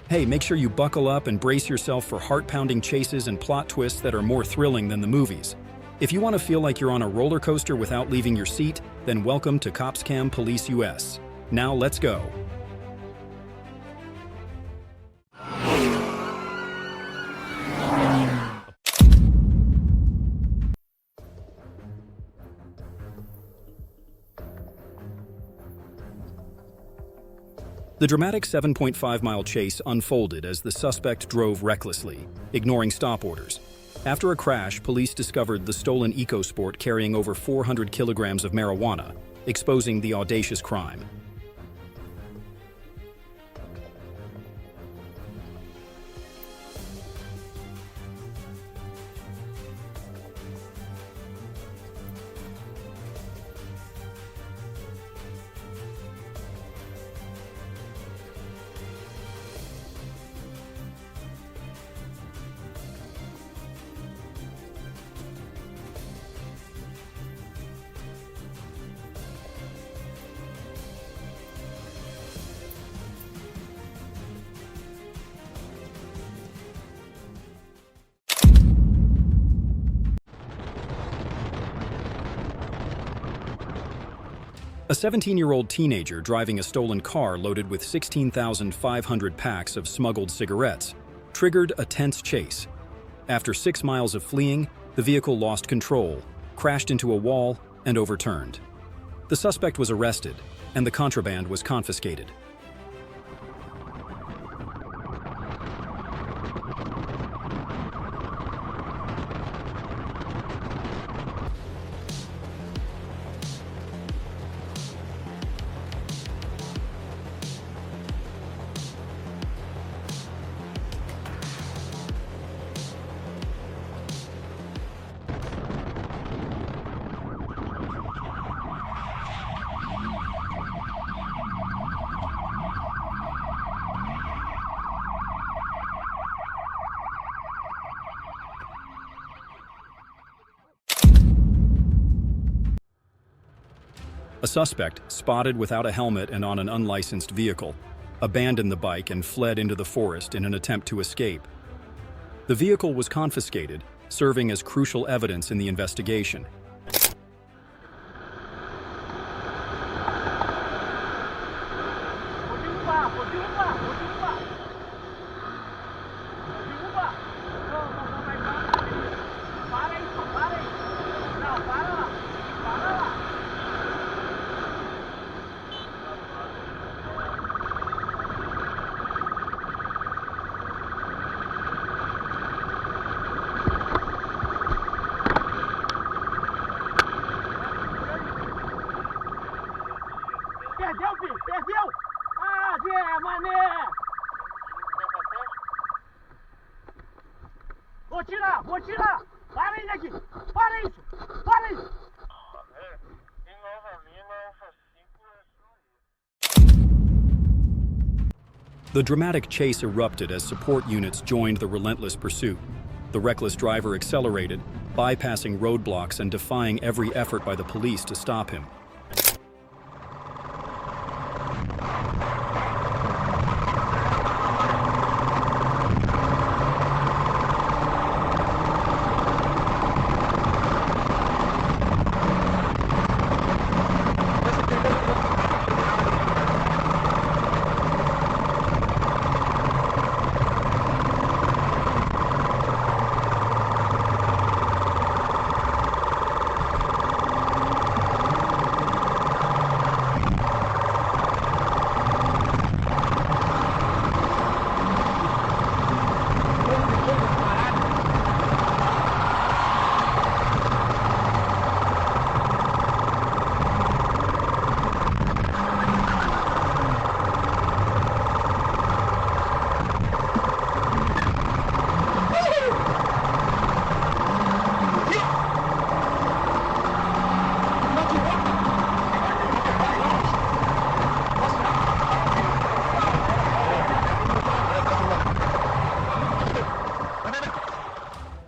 Hey, make sure you buckle up and brace yourself for heart-pounding chases and plot twists that are more thrilling than the movies. If you want to feel like you're on a roller coaster without leaving your seat, then welcome to COPSCAM Police US. Now let's go. The dramatic 7.5-mile chase unfolded as the suspect drove recklessly, ignoring stop orders. After a crash, police discovered the stolen EcoSport carrying over 400 kilograms of marijuana, exposing the audacious crime. A 17-year-old teenager driving a stolen car loaded with 16,500 packs of smuggled cigarettes triggered a tense chase. After 6 miles of fleeing, the vehicle lost control, crashed into a wall, and overturned. The suspect was arrested, and the contraband was confiscated. A suspect, spotted without a helmet and on an unlicensed vehicle, abandoned the bike and fled into the forest in an attempt to escape. The vehicle was confiscated, serving as crucial evidence in the investigation. Perdeu! Ah, Zé, mané! Vou tirar! Para aí daqui! Para isso! Para isso! The dramatic chase erupted as support units joined the relentless pursuit. The reckless driver accelerated, bypassing roadblocks and defying every effort by the police to stop him.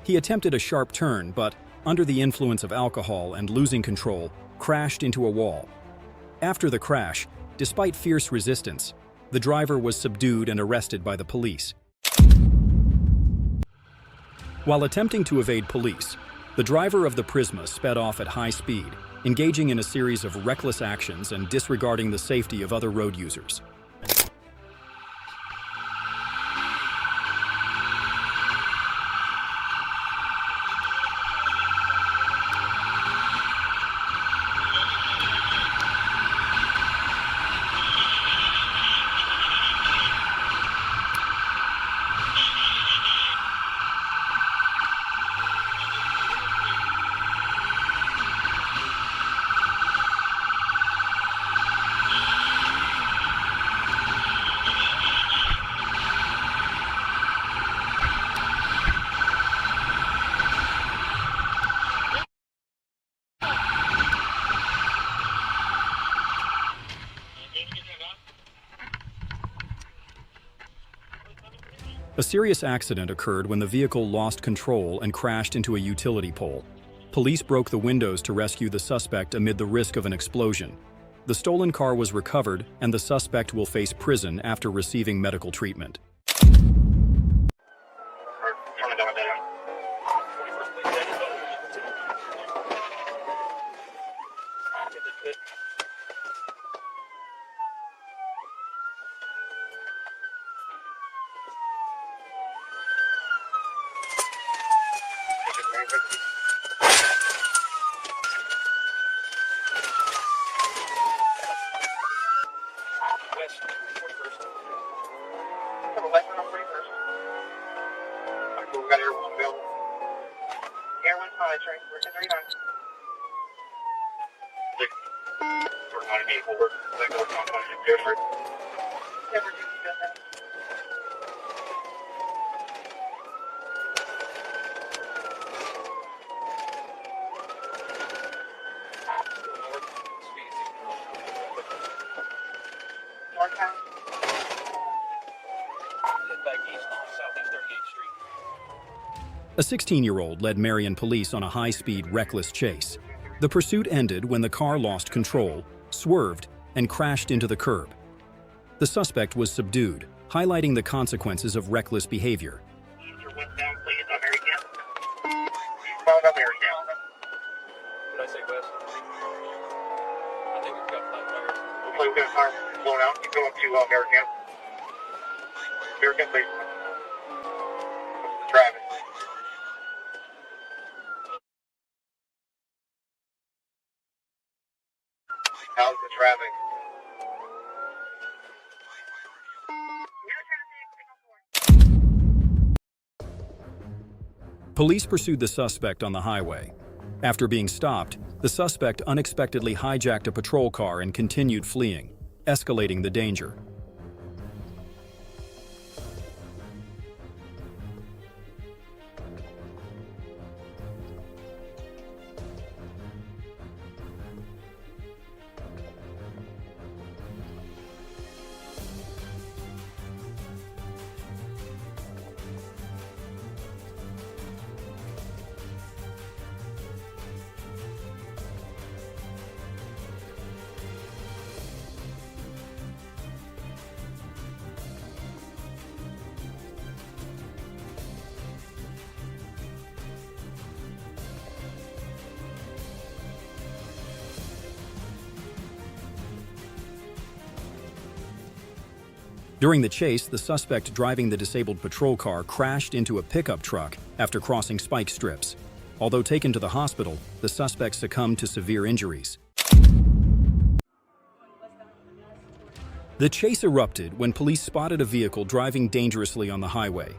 He attempted a sharp turn, but, under the influence of alcohol and losing control, crashed into a wall. After the crash, despite fierce resistance, the driver was subdued and arrested by the police. While attempting to evade police, the driver of the Prisma sped off at high speed, engaging in a series of reckless actions and disregarding the safety of other road users. A serious accident occurred when the vehicle lost control and crashed into a utility pole. Police broke the windows to rescue the suspect amid the risk of an explosion. The stolen car was recovered, and the suspect will face prison after receiving medical treatment. A 16-year-old led Marion police on a high-speed, reckless chase. The pursuit ended when the car lost control, swerved, and crashed into the curb. The suspect was subdued, highlighting the consequences of reckless behavior. How's the traffic? Police pursued the suspect on the highway. After being stopped, the suspect unexpectedly hijacked a patrol car and continued fleeing, escalating the danger. During the chase, the suspect driving the disabled patrol car crashed into a pickup truck after crossing spike strips. Although taken to the hospital, the suspect succumbed to severe injuries. The chase erupted when police spotted a vehicle driving dangerously on the highway.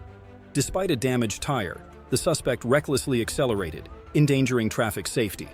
Despite a damaged tire, the suspect recklessly accelerated, endangering traffic safety.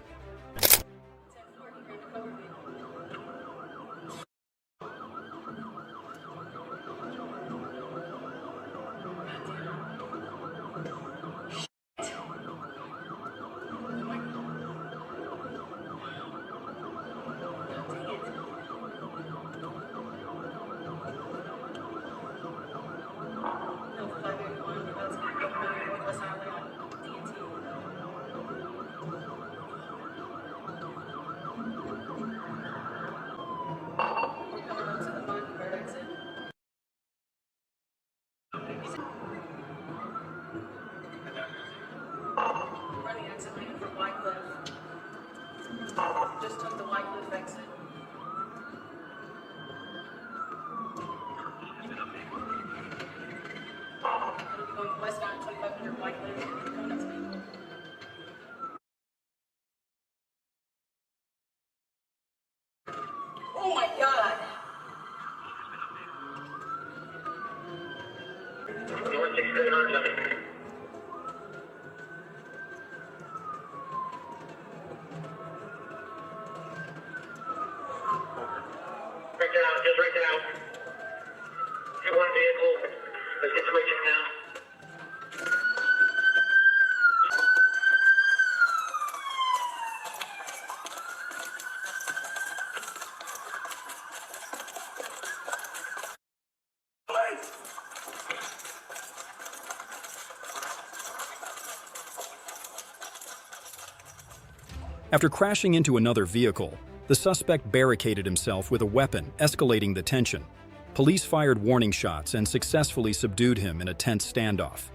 Just right now. Get one vehicle. Let's get switching now. After crashing into another vehicle, the suspect barricaded himself with a weapon, escalating the tension. Police fired warning shots and successfully subdued him in a tense standoff.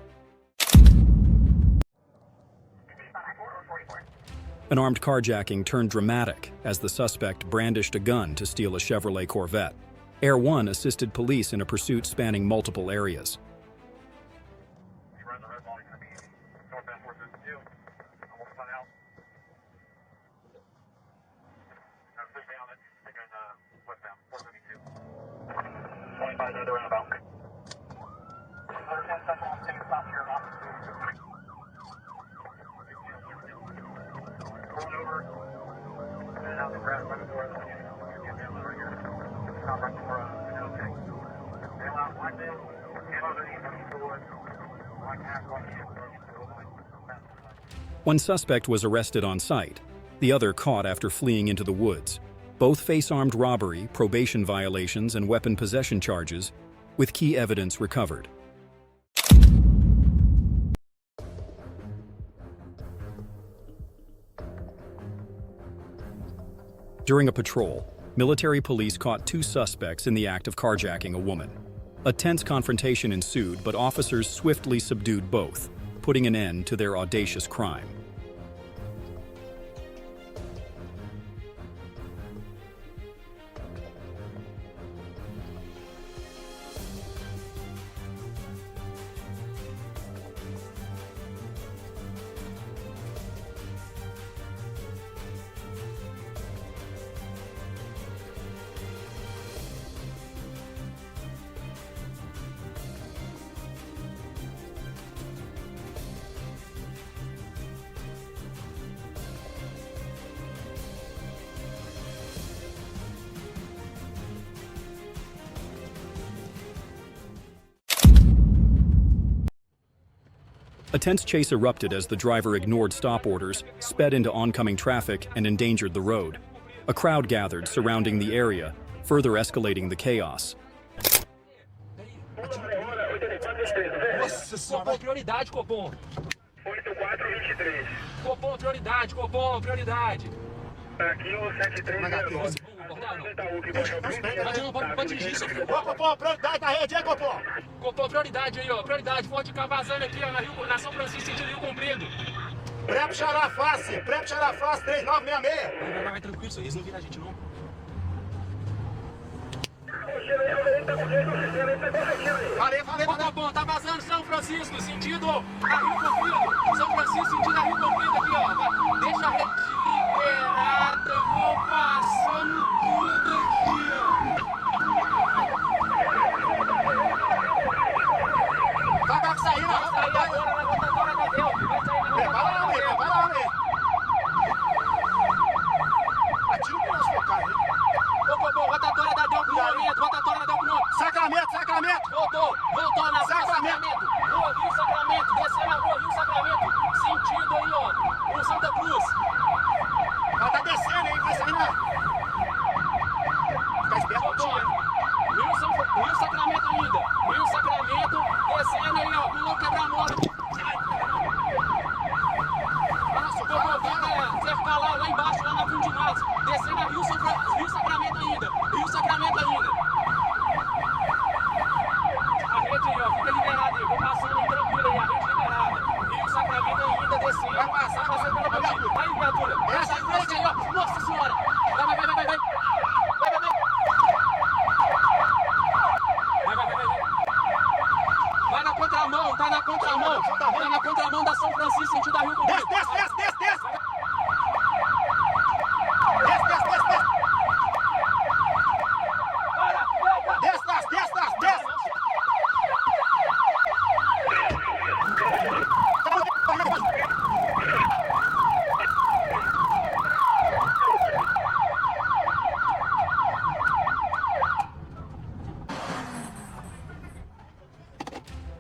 An armed carjacking turned dramatic as the suspect brandished a gun to steal a Chevrolet Corvette. Air 1 assisted police in a pursuit spanning multiple areas. One suspect was arrested on site, the other caught after fleeing into the woods. Both face armed robbery, probation violations, and weapon possession charges, with key evidence recovered. During a patrol, military police caught two suspects in the act of carjacking a woman. A tense confrontation ensued, but officers swiftly subdued both, putting an end to their audacious crime. A tense chase erupted as the driver ignored stop orders, sped into oncoming traffic, and endangered the road. A crowd gathered surrounding the area, further escalating the chaos. Nossa senhora, prioridade, Copom. 8423. Copom, prioridade, Copom, prioridade. Aqui o 7302. Pode dirigir isso aqui. Ô, Copom, prioridade da rede, hein, Copom? Copom, prioridade aí, ó. Prioridade, Forte cá vazando aqui, ó, na São Francisco, sentido Rio Comprido. Pré Xará Face, 3966. Vai, tranquilo, isso aí, eles não viram a gente, não. Ô, Copom, tá vazando São Francisco, sentido a Rio Comprido. São Francisco, sentido a Rio Comprido aqui, ó. Deixa a rede liberada, eu vou passando tudo aqui, ó. Vai sair na Vai sair agora na rotatória da Del. Vai sair na rotatória da Del. vai lá, né? Atira pro nosso focar, hein? Ô, Copom, rotatória da Del pro momento, rotatória da Del pro momento. Sacramento! Voltou na Sacramento. Rua Rio Sacramento, descendo a Rua Rio Sacramento. Sentido aí, ó, o Santa Cruz. Ela tá descendo, hein? Vai sair na... Fica esperto, Voltou. tio. Rio Sacramento ainda. Rio Sacramento, descendo aí, ó, pulou quebra-mola. Copom, vai cercar lá embaixo, lá na Fundo de Matos. Descendo a Rio Sacramento ainda. Rio Sacramento ainda. A rede aí, ó, fica liberada aí. Vou passando aí tranquilo aí, a rede liberada. Rio Sacramento ainda descendo. Vai passar, passando pela batida. Aí, viatura. Essa frente aí, ó. Nossa senhora. Vai. Vai na contramão, tá na contramão. Tá na contramão da São Francisco, sentido da Rio Comprido. Desce! Desce!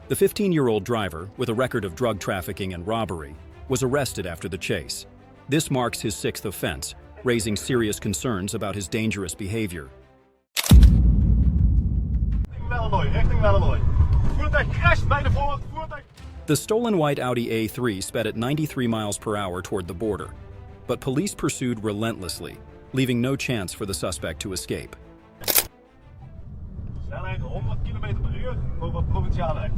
The 15-year-old driver, with a record of drug trafficking and robbery, was arrested after the chase. This marks his 6th offense, raising serious concerns about his dangerous behavior. The stolen white Audi A3 sped at 93 miles per hour toward the border, but police pursued relentlessly, leaving no chance for the suspect to escape. Snelheid 100 km/h over provinciale weg.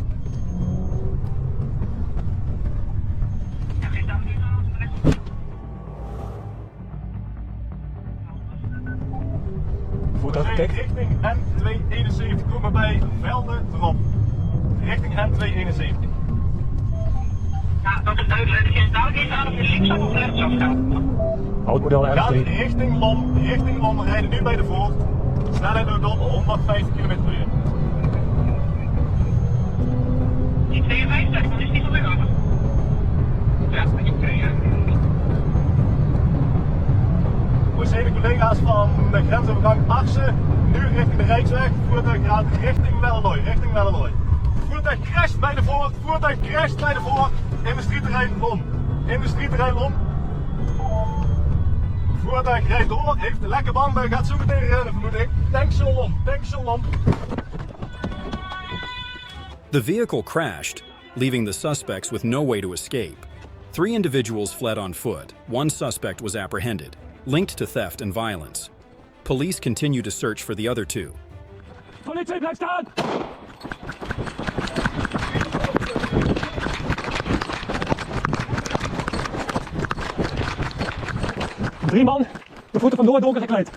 Richting N271 komen bij Velden erop. Richting N271. Ja, dat is duidelijk. Is daar geen aan of je linksaf of rechtsaf gaat? Automodel gaat richting Lom, rijden nu bij de Voort. Snelheid loopt op 150 km/h. Die 52, dan is die van de gang. Ja, dat is oké. We zijn de collega's van de grensovergang Arsen, nu richting de Rijksweg, voertuig gaat richting Wellenlooy. Voertuig crasht bij de Voort, industrieterrein Lom. Voertuig rijdt door, heeft een lekke band, maar gaat zo meteen rennen vermoeding. Tankstation Lom. The vehicle crashed, leaving the suspects with no way to escape. 3 individuals fled on foot. 1 suspect was apprehended, linked to theft and violence. Police continue to search for the other 2. Politie, blijf staan! Drie man, de voeten vandoor donker gekleed.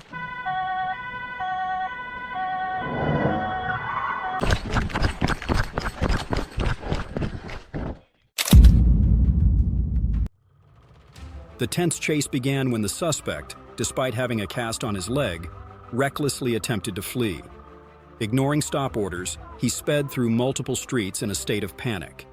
The tense chase began when the suspect, despite having a cast on his leg, recklessly attempted to flee. Ignoring stop orders, he sped through multiple streets in a state of panic.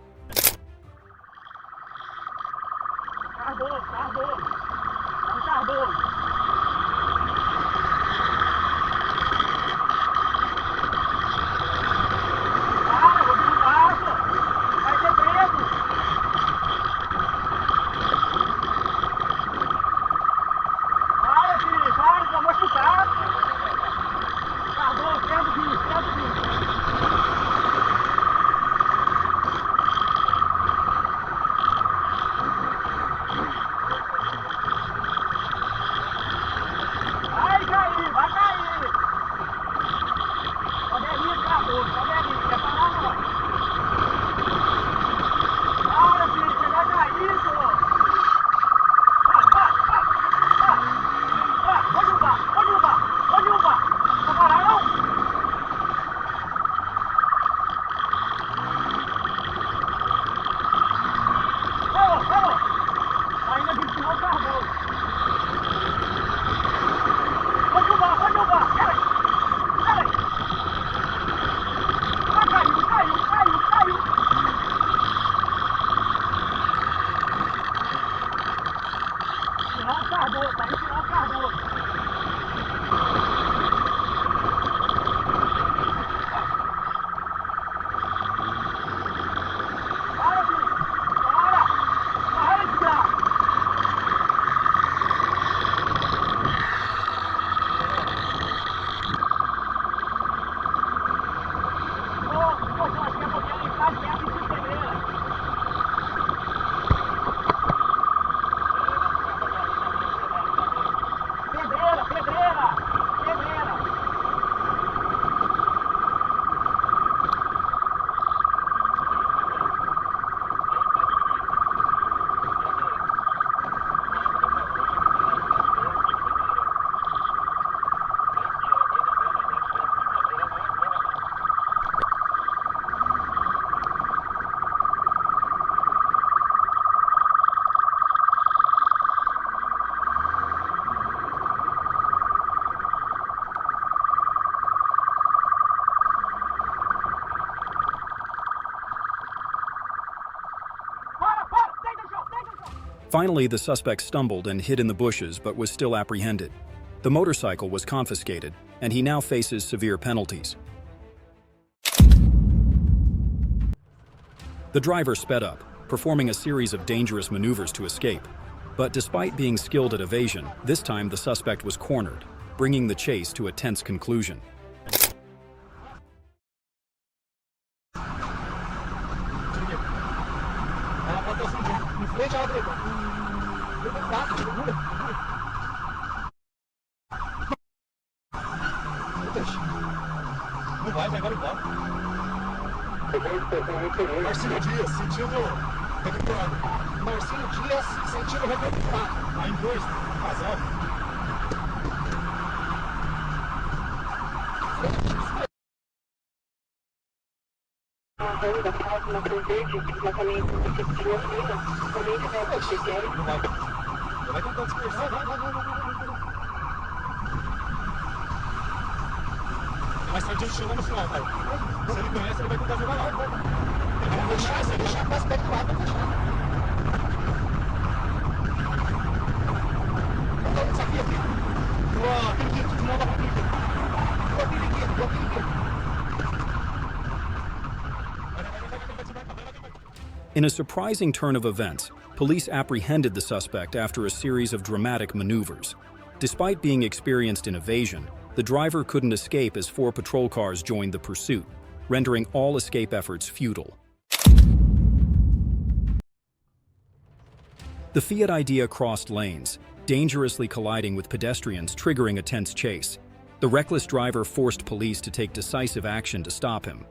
Finally, the suspect stumbled and hid in the bushes but was still apprehended. The motorcycle was confiscated, and he now faces severe penalties. The driver sped up, performing a series of dangerous maneuvers to escape. But despite being skilled at evasion, this time the suspect was cornered, bringing the chase to a tense conclusion. Marcinho Dias, sentido recuperado. Marcinho Dias, sentido recuperado. Lá em 2, casal. Da próxima Corvette, exatamente porque tinha fila, também vai chegar. Não vai tentar dispersar. Mas sai de um chão no final, pai. Se ele conhece, ele vai tentar jogar lá. Se ele deixar com o aspecto lá, vai deixar. Isso aqui. Acredito, de novo aqui. In a surprising turn of events, police apprehended the suspect after a series of dramatic maneuvers. Despite being experienced in evasion, the driver couldn't escape as 4 patrol cars joined the pursuit, rendering all escape efforts futile. The Fiat Idea crossed lanes, dangerously colliding with pedestrians, triggering a tense chase. The reckless driver forced police to take decisive action to stop him.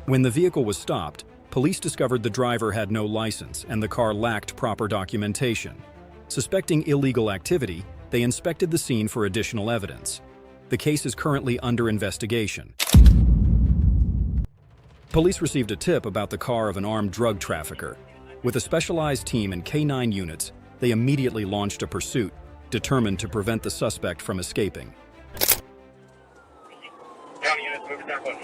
When the vehicle was stopped, police discovered the driver had no license and the car lacked proper documentation. Suspecting illegal activity, they inspected the scene for additional evidence. The case is currently under investigation. Police received a tip about the car of an armed drug trafficker. With a specialized team and K9 units, they immediately launched a pursuit, determined to prevent the suspect from escaping. County units, move to Tack 1.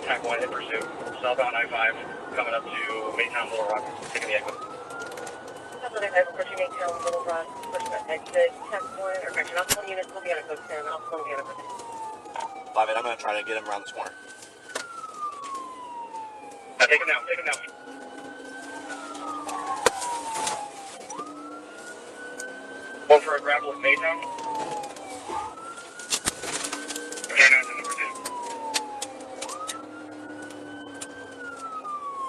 Tack 1 in pursuit, southbound I-5, coming up to Maytown, Little Rock, taking the exit. Southbound I-5, approaching Maytown, Little Rock, pushing that exit, Tack 1, or correction, all units will be on a code 10, all will be on a code 10. 5-8, I'm going to try to get him around this corner. Take him now, take him now. One for a grapple with Maytown. K9's in the pursuit.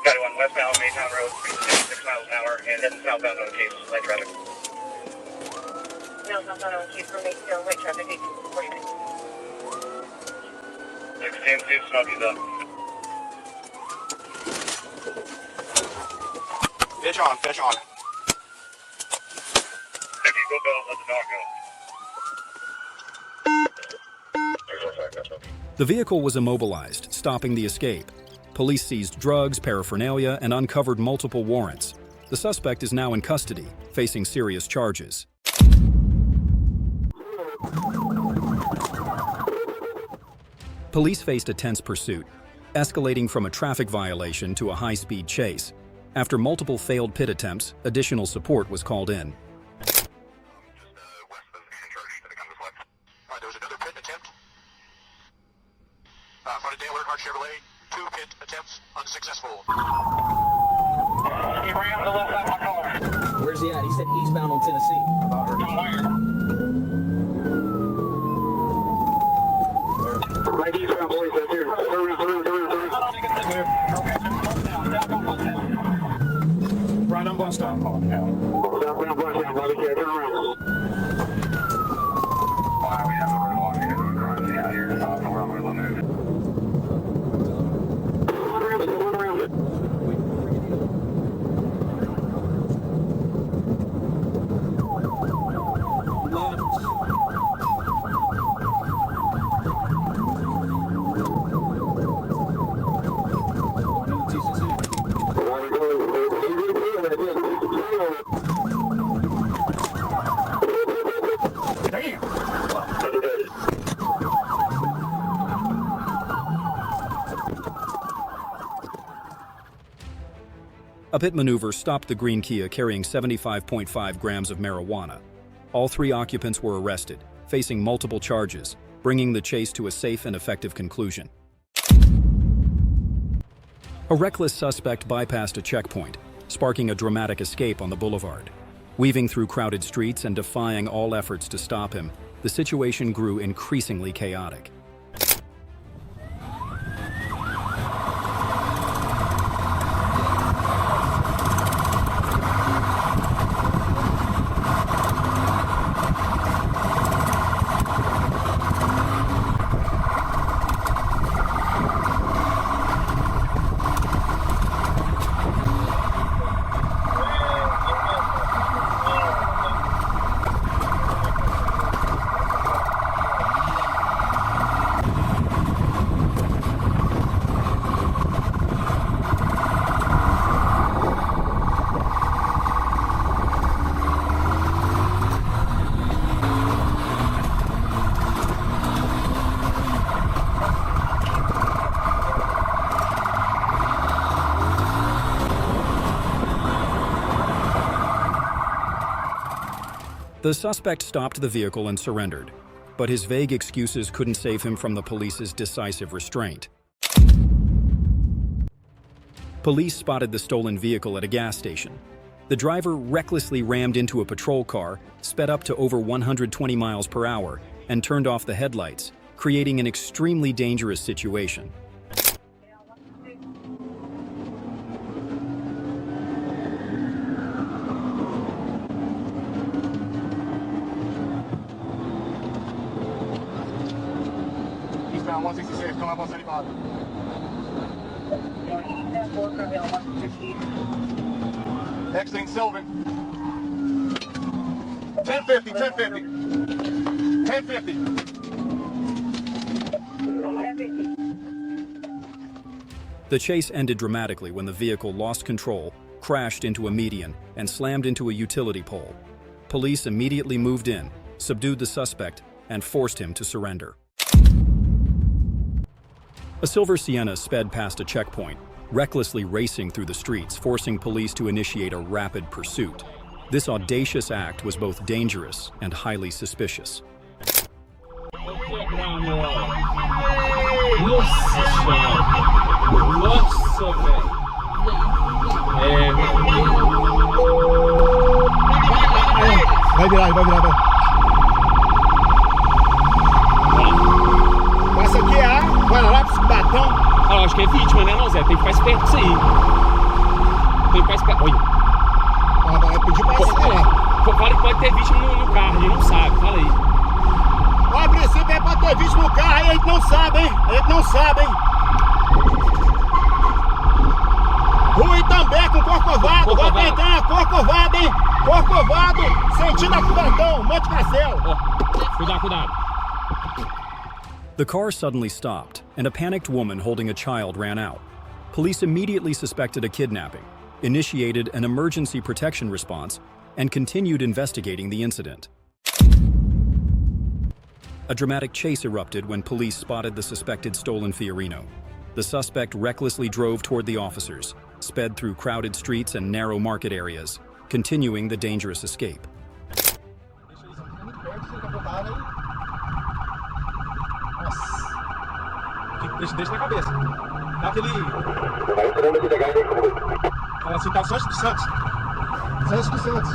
Got it on westbound Maytown Road, 6 miles an hour, and heading southbound on case, light traffic. No, southbound on case for Maytown, light traffic, 1849. 16-2, Smokies up. Pitch on, pitch on. If you go bell, let the dog go. The vehicle was immobilized, stopping the escape. Police seized drugs, paraphernalia, and uncovered multiple warrants. The suspect is now in custody, facing serious charges. Police faced a tense pursuit, escalating from a traffic violation to a high-speed chase. After multiple failed pit attempts, additional support was called in. There was another pit attempt. Front of Taylor, Hart Chevrolet, 2 pit attempts, unsuccessful. He ran the left side of my car. Where's he at? He said eastbound on Tennessee. Right eastbound, boys, right there. Right on bus stop. Southbound bus down, brother. Yeah, turn around. Wow, we have a long running out here. We're going to move. One around it. A pit maneuver stopped the green Kia carrying 75.5 grams of marijuana. All 3 occupants were arrested, facing multiple charges, bringing the chase to a safe and effective conclusion. A reckless suspect bypassed a checkpoint, sparking a dramatic escape on the boulevard. Weaving through crowded streets and defying all efforts to stop him, the situation grew increasingly chaotic. The suspect stopped the vehicle and surrendered, but his vague excuses couldn't save him from the police's decisive restraint. Police spotted the stolen vehicle at a gas station. The driver recklessly rammed into a patrol car, sped up to over 120 miles per hour, and turned off the headlights, creating an extremely dangerous situation. Eastbound 166, come up 175. Exiting Sylvan. 1050, 1050. 1050. The chase ended dramatically when the vehicle lost control, crashed into a median, and slammed into a utility pole. Police immediately moved in, subdued the suspect, and forced him to surrender. A silver Sienna sped past a checkpoint, recklessly racing through the streets, forcing police to initiate a rapid pursuit. This audacious act was both dangerous and highly suspicious. Nossa, velho. Vai virar, vai. Passa aqui a Guararapes, Batão. Ah, acho que é vítima, né, não, Zé? Tem que ficar esperto disso aí. Tem que ficar esperto. Olha. Vai pedir pra acelerar. Fala que pode ter vítima no carro, a gente não sabe. Fala aí. Ó, a princípio é pra ter vítima no carro, aí a gente não sabe, hein? A gente não sabe, hein? Ruim também com Corcovado. Vai tentar, Corcovado, hein? Corcovado, sentindo a Cubatão, Monte Castelo. Cuidado. The car suddenly stopped, and a panicked woman holding a child ran out. Police immediately suspected a kidnapping, initiated an emergency protection response, and continued investigating the incident. A dramatic chase erupted when police spotted the suspected stolen Fiorino. The suspect recklessly drove toward the officers, sped through crowded streets and narrow market areas, continuing the dangerous escape. Deixa na cabeça. Dá aquele... Fala assim, tá o Santos do Santos. Santos do Santos.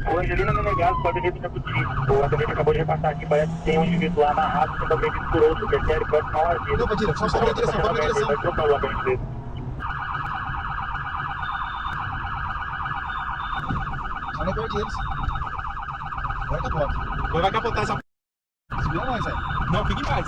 O Angelina Menegaso, pode vir para o O atendente acabou de repassar aqui, parece que tem um indivíduo lá amarrado, sendo agredido por outro, terceiro, próximo ao arquivo. Não, Padilha, só para a direção, para a direção. Vai trocar lá para a gente ver. Só não perde eles. Agora capota. Agora vai capotar essa... Segura nós, velho. Não, fica em paz.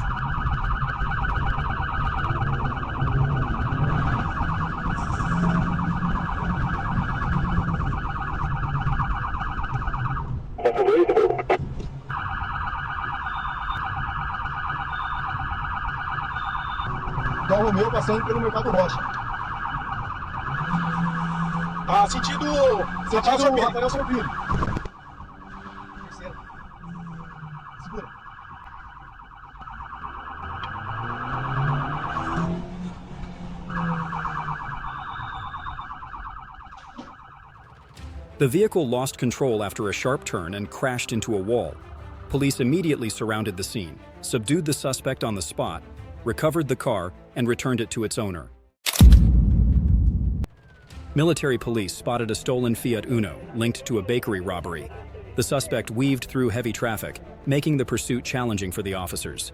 Então o meu passando pelo Mercado Rocha. Ah, sentido Rafael Sorpilho. Terceiro. Segura. The vehicle lost control after a sharp turn and crashed into a wall. Police immediately surrounded the scene, subdued the suspect on the spot, recovered the car, and returned it to its owner. Military police spotted a stolen Fiat Uno linked to a bakery robbery. The suspect weaved through heavy traffic, making the pursuit challenging for the officers.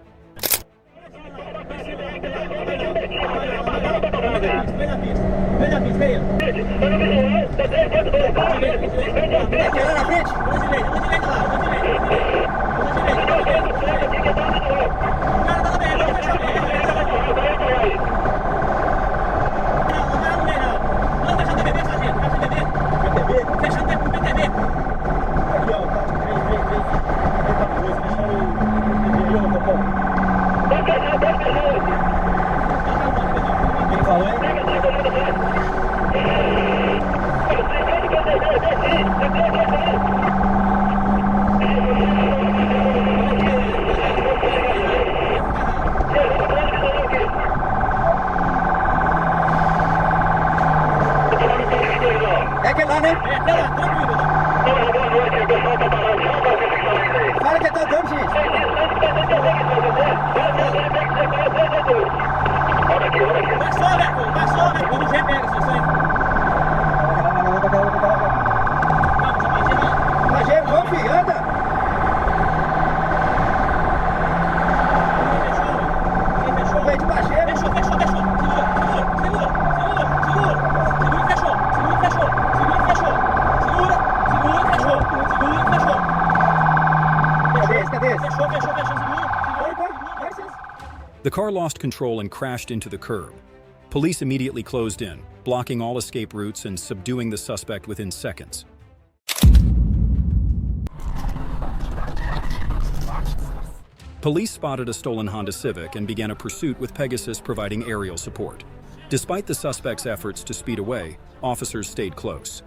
Fala que tá dando, gente. Vai só, velho. Quando o G pega, só sai. Rogério, vamos, filho, anda. Fechou, velho, de baixeiro. Fechou. The car lost control and crashed into the curb. Police immediately closed in, blocking all escape routes and subduing the suspect within seconds. Police spotted a stolen Honda Civic and began a pursuit with Pegasus providing aerial support. Despite the suspect's efforts to speed away, officers stayed close.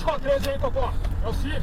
20 aí, Cocó. É o Ciro.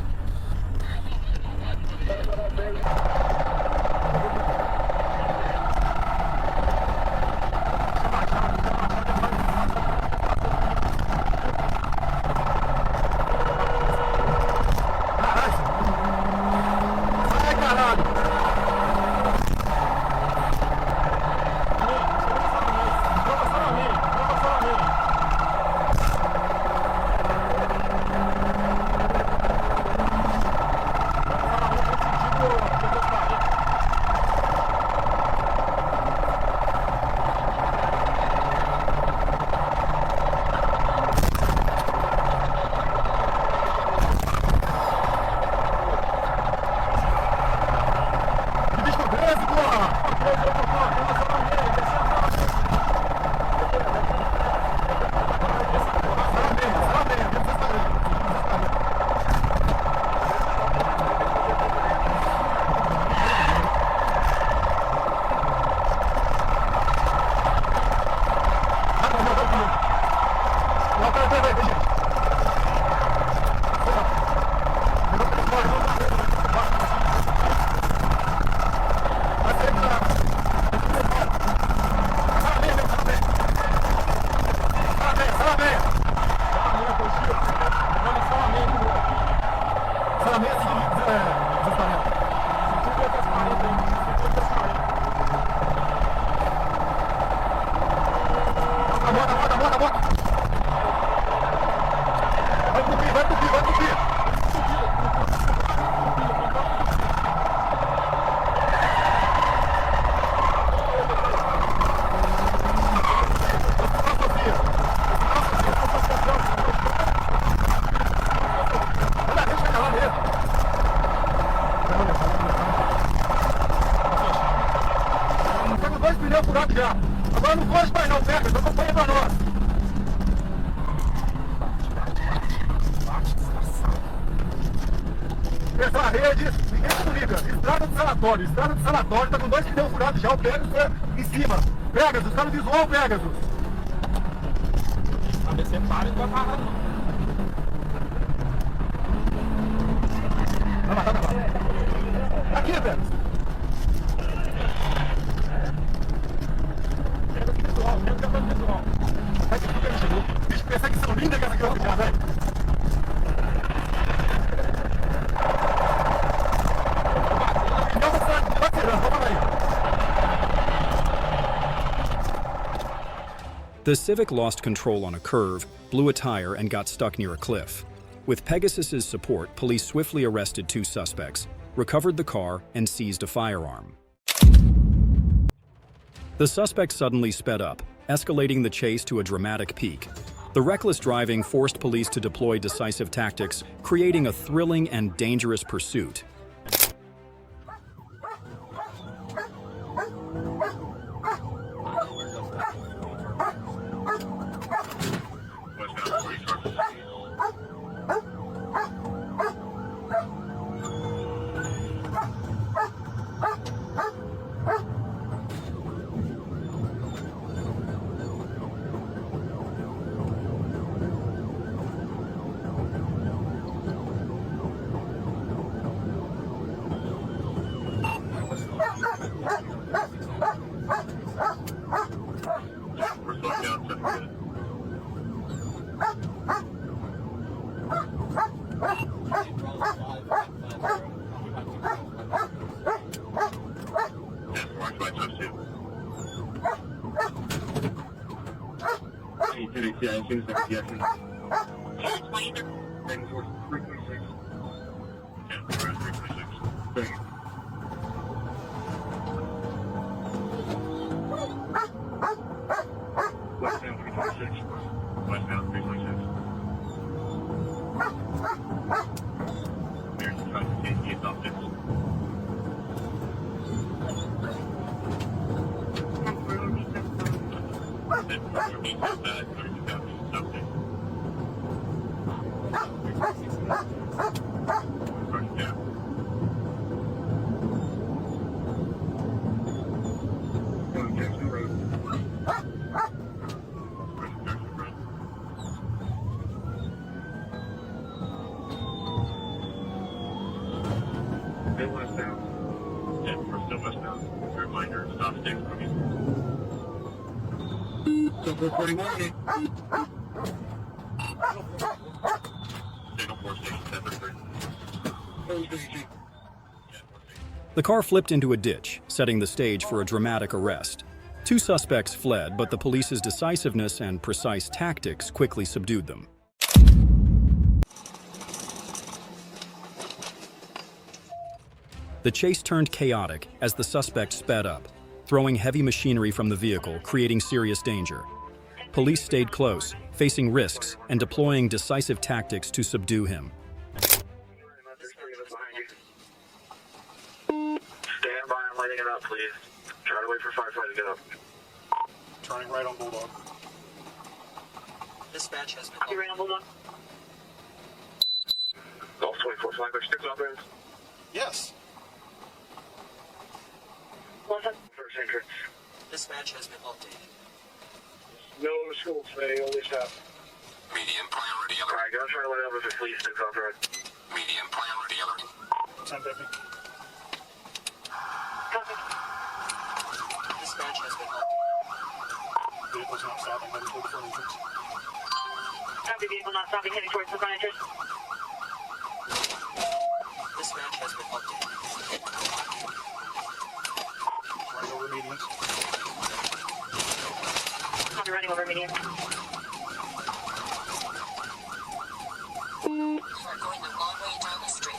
Agora não foge mais não, Pegas, acompanha pra nós. Essa rede, ninguém comunica. Estrada do sanatório, tá com 2 pneus furados já, o Pegasus em cima. Pegasus, tá no visual, Pegasus. A BC para e não vai parar não. Vai lá. Aqui, Pegasus. Visual. Bicho, perseguição linda que essa aqui vai ficar, velho. The Civic lost control on a curve, blew a tire, and got stuck near a cliff. With Pegasus's support, police swiftly arrested 2 suspects, recovered the car, and seized a firearm. The suspect suddenly sped up, escalating the chase to a dramatic peak. The reckless driving forced police to deploy decisive tactics, creating a thrilling and dangerous pursuit. The car flipped into a ditch, setting the stage for a dramatic arrest. 2 suspects fled, but the police's decisiveness and precise tactics quickly subdued them. The chase turned chaotic as the suspect sped up, throwing heavy machinery from the vehicle, creating serious danger. Police stayed close, facing risks and deploying decisive tactics to subdue him. Stand by, I'm lighting it up, please. Try to wait for firefighter to get up. Turning right on Bulldog. Dispatch has been Copy right on Bulldog. Golf 24 flag, there's sticks operators. Yes. What's up? First entrance. Dispatch has been updated. No school today, only staff. Medium priority alert. Alright, guys, try to let up if it's police sticks authorized. Medium priority alert. 1050. Copy. Dispatch has been updated. Vehicle's not stopping, heading toward the front entrance. Copy, vehicle not stopping, heading towards the front entrance. Dispatch has been updated. Right over medians. Copy, running over median. You are going the wrong way down the street.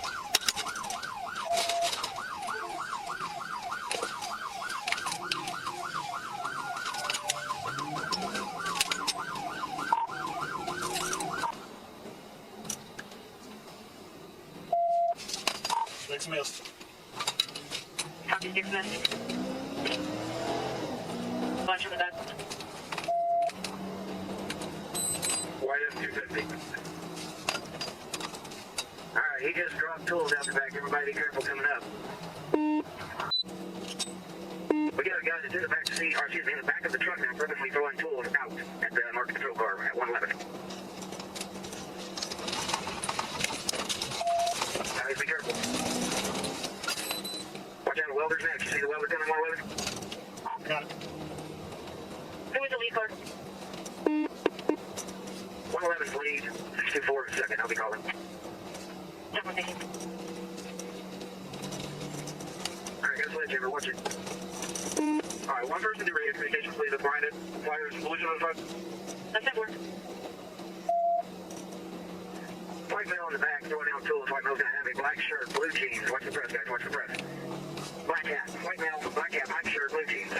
Six missed. Copy, 6 missed. Bunch in the back. White F250. Alright, he just dropped tools out the back. Everybody be careful coming up. We got a guy that's in the back seat, or excuse me, in the back of the truck now, purposely throwing tools out at the market control car at 111. Guys, be careful. Watch out, welder's next. You see the welder coming, more welder? Got it. Who is the lead car? 111, please. 624 in a second. I'll be calling. Definitely. Alright, guys, sledgehammer, watch it. Alright, one person do radio communications, please. That's behind it. Fire solution on the front. That's it, work. White male in the back, throwing out tools. White male's gonna have a black shirt, blue jeans. Watch the press, guys. Watch the press. Black hat. White male, black hat, black shirt, blue jeans.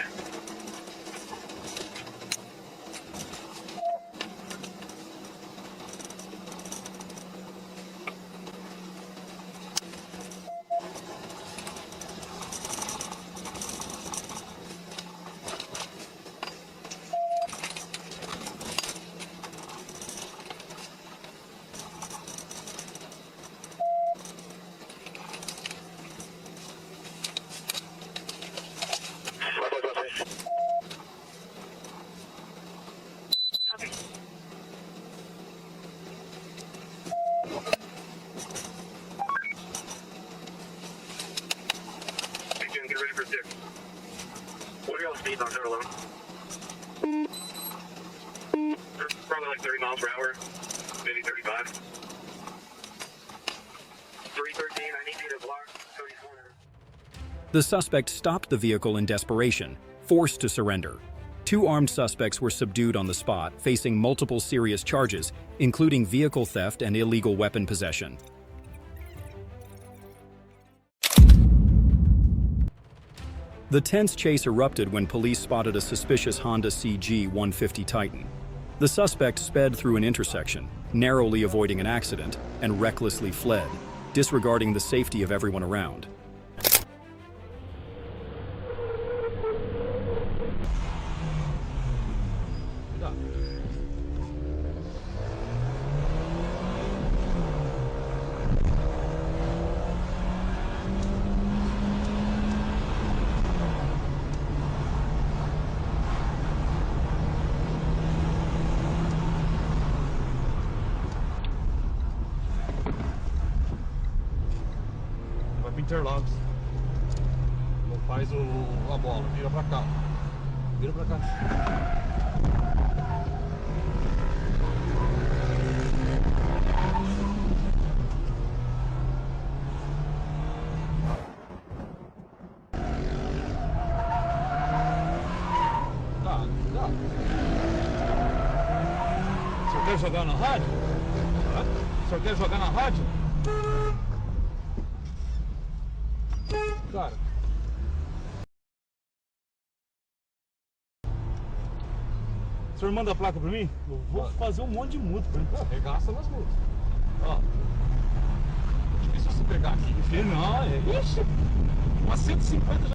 Okay. Hey, Jim, get ready for stick. What are y'all speeds on 011? Probably like 30 miles per hour, maybe 35. 313, I need you to block 34. The suspect stopped the vehicle in desperation, forced to surrender. 2 armed suspects were subdued on the spot, facing multiple serious charges, including vehicle theft and illegal weapon possession. The tense chase erupted when police spotted a suspicious Honda CG 150 Titan. The suspect sped through an intersection, narrowly avoiding an accident, and recklessly fled, disregarding the safety of everyone around. Interlagos. Não faz a bola, vira pra cá. Vira pra cá. Tá. O senhor quer jogar na rádio? O senhor quer jogar na rádio? Cara. O senhor manda a placa pra mim? Eu vou fazer um monte de multa pra mim. Arregaça nas multas. Ó. Difícil você pegar aqui. Não, é. Ixi! Uma 150 já.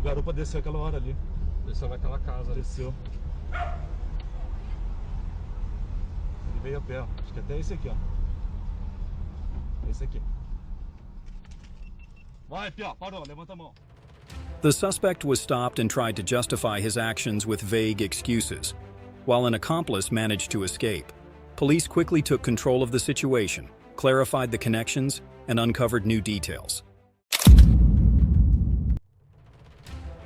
garupa desceu aquela hora ali. Desceu naquela casa. Desceu. Ele veio a pé, ó. Acho que até esse aqui, ó. Esse aqui. Vai, Pia, parou, levanta a mão. The suspect was stopped and tried to justify his actions with vague excuses, while an accomplice managed to escape. Police quickly took control of the situation, clarified the connections, and uncovered new details.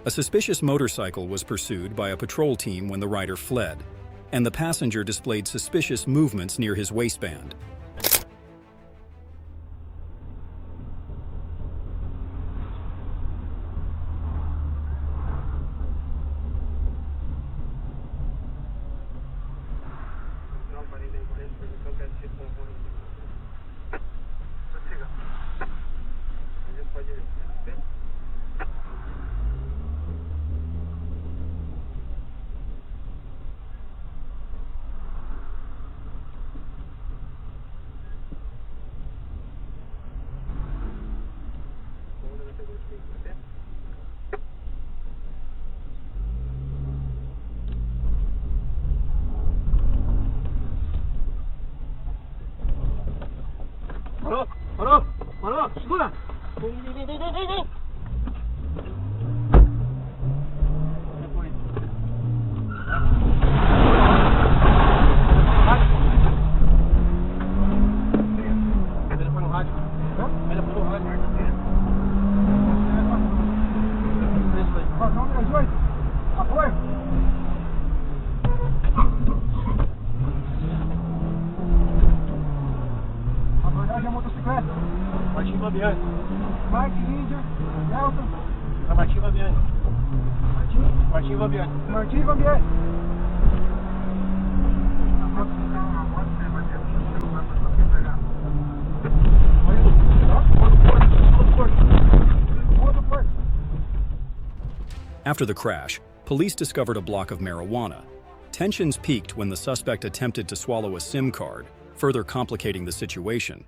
A suspicious motorcycle was pursued by a patrol team when the rider fled, and the passenger displayed suspicious movements near his waistband. Parou, segura! Vem! After the crash, police discovered a block of marijuana. Tensions peaked when the suspect attempted to swallow a SIM card, further complicating the situation.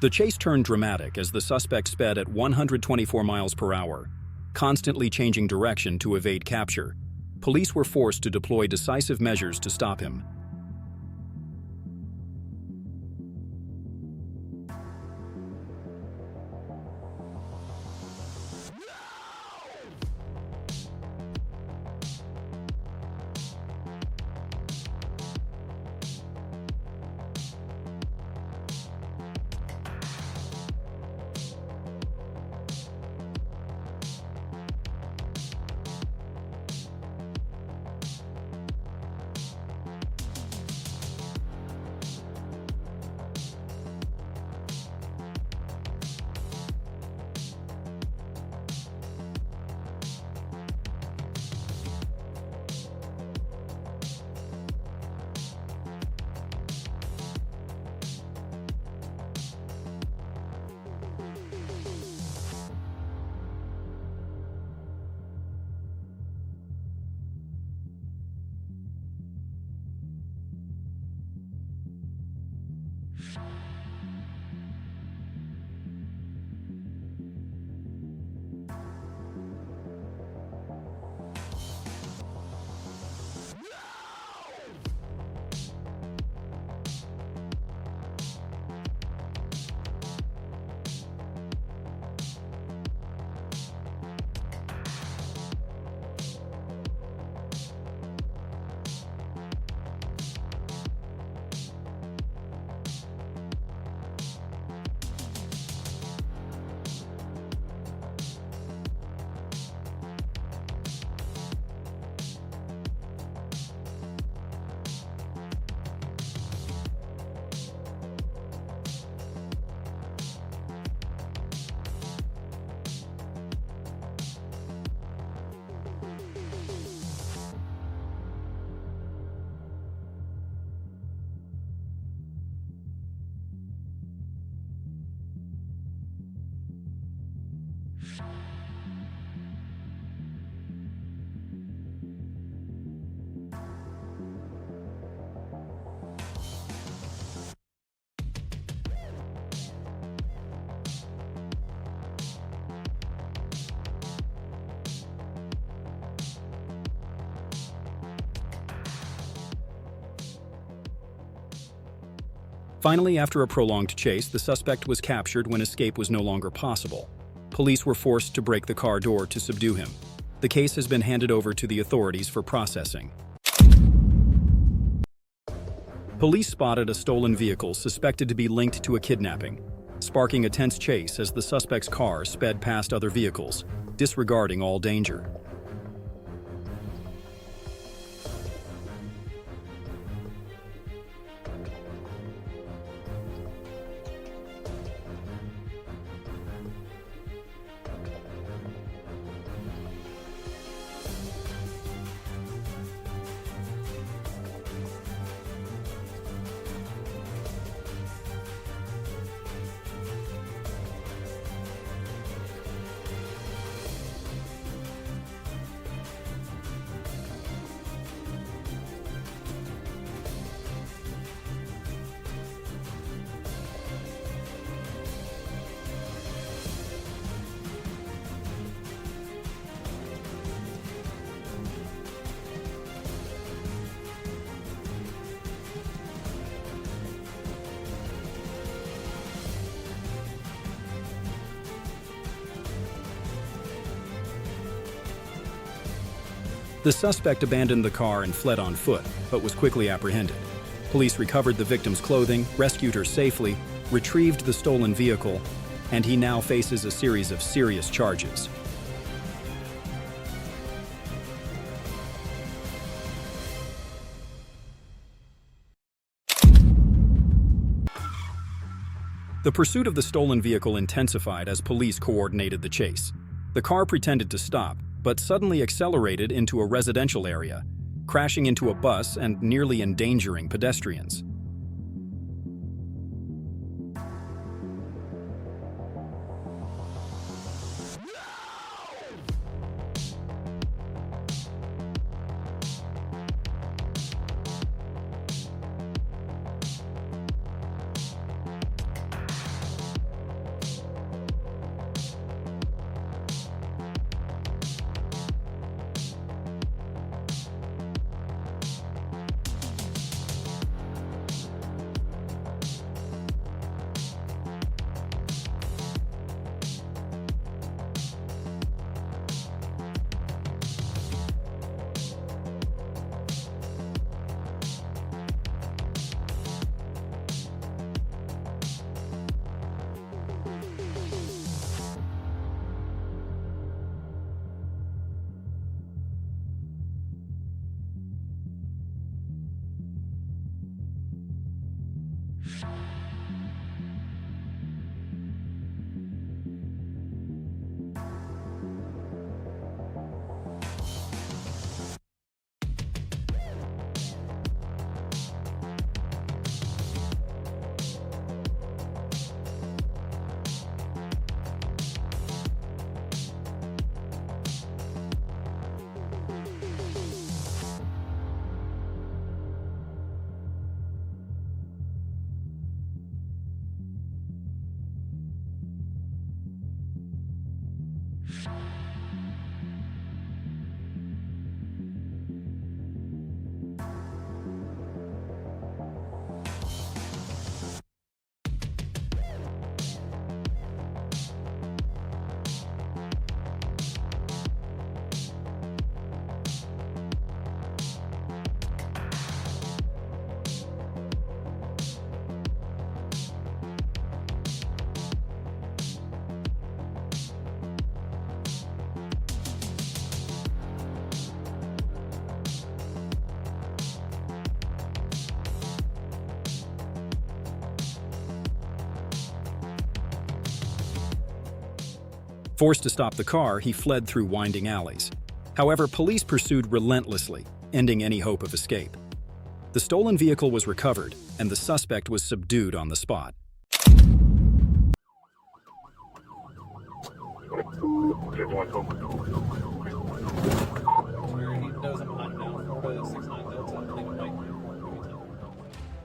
The chase turned dramatic as the suspect sped at 124 miles per hour, constantly changing direction to evade capture. Police were forced to deploy decisive measures to stop him. Finally, after a prolonged chase, the suspect was captured when escape was no longer possible. Police were forced to break the car door to subdue him. The case has been handed over to the authorities for processing. Police spotted a stolen vehicle suspected to be linked to a kidnapping, sparking a tense chase as the suspect's car sped past other vehicles, disregarding all danger. The suspect abandoned the car and fled on foot, but was quickly apprehended. Police recovered the victim's clothing, rescued her safely, retrieved the stolen vehicle, and he now faces a series of serious charges. The pursuit of the stolen vehicle intensified as police coordinated the chase. The car pretended to stop, but suddenly accelerated into a residential area, crashing into a bus and nearly endangering pedestrians. Forced to stop the car, he fled through winding alleys. However, police pursued relentlessly, ending any hope of escape. The stolen vehicle was recovered, and the suspect was subdued on the spot.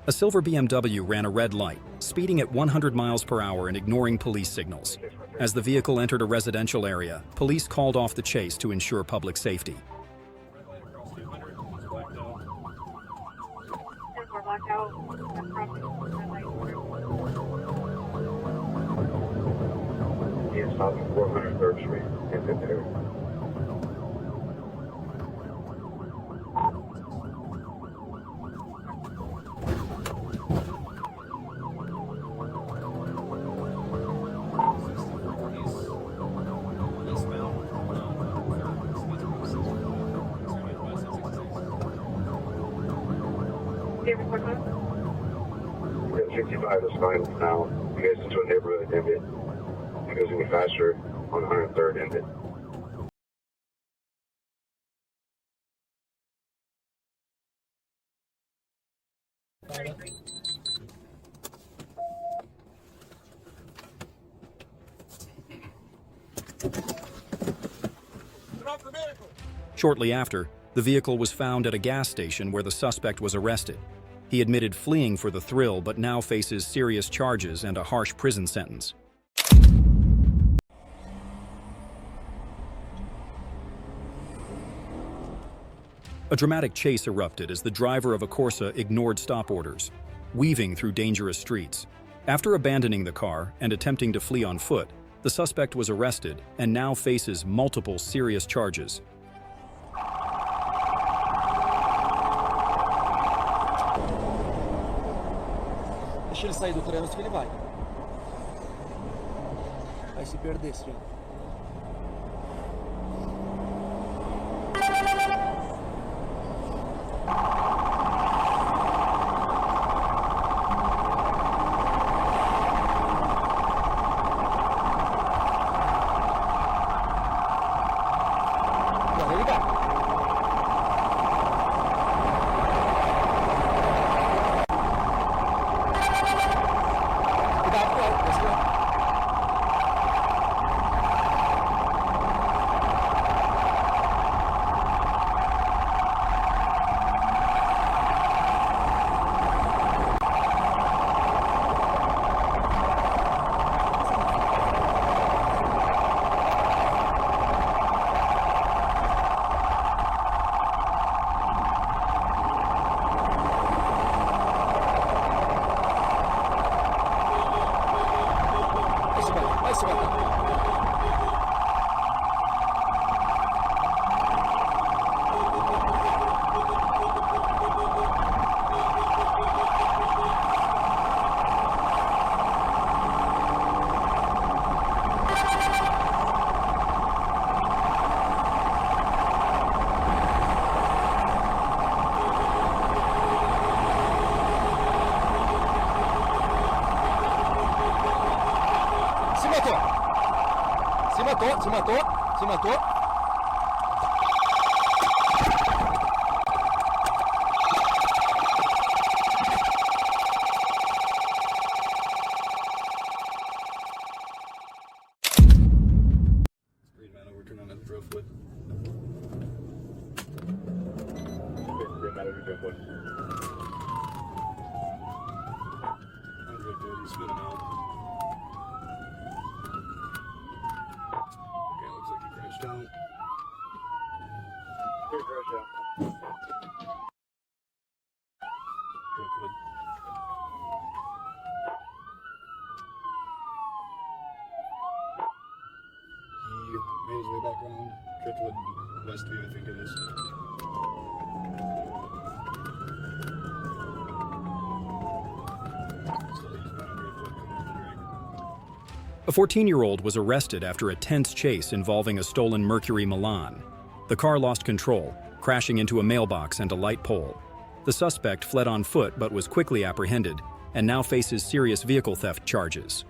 A silver BMW ran a red light, speeding at 100 miles per hour and ignoring police signals. As the vehicle entered a residential area, police called off the chase to ensure public safety. blackout. That's property. He is stopping 403rd Street in Fifth area. Do you have a quick one? 65 is fine for now. You guys into a neighborhood, end it. It goes any faster on 103rd, end it. Shortly after, the vehicle was found at a gas station where the suspect was arrested. He admitted fleeing for the thrill but now faces serious charges and a harsh prison sentence. A dramatic chase erupted as the driver of a Corsa ignored stop orders, weaving through dangerous streets. After abandoning the car and attempting to flee on foot, the suspect was arrested and now faces multiple serious charges. Deixa ele sair do trânsito que ele vai. Vai se perder, senhor. Se matou. Made his way back around, Driftwood, Westview, I think it is. A 14-year-old was arrested after a tense chase involving a stolen Mercury Milan. The car lost control, crashing into a mailbox and a light pole. The suspect fled on foot but was quickly apprehended and now faces serious vehicle theft charges.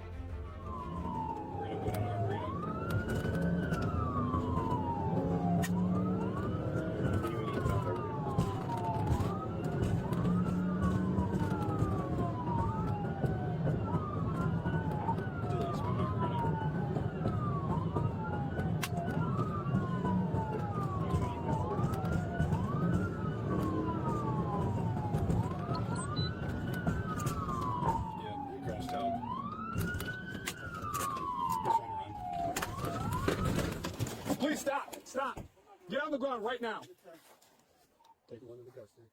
Please stop! Stop! Get on the ground right now! Take one to the custody.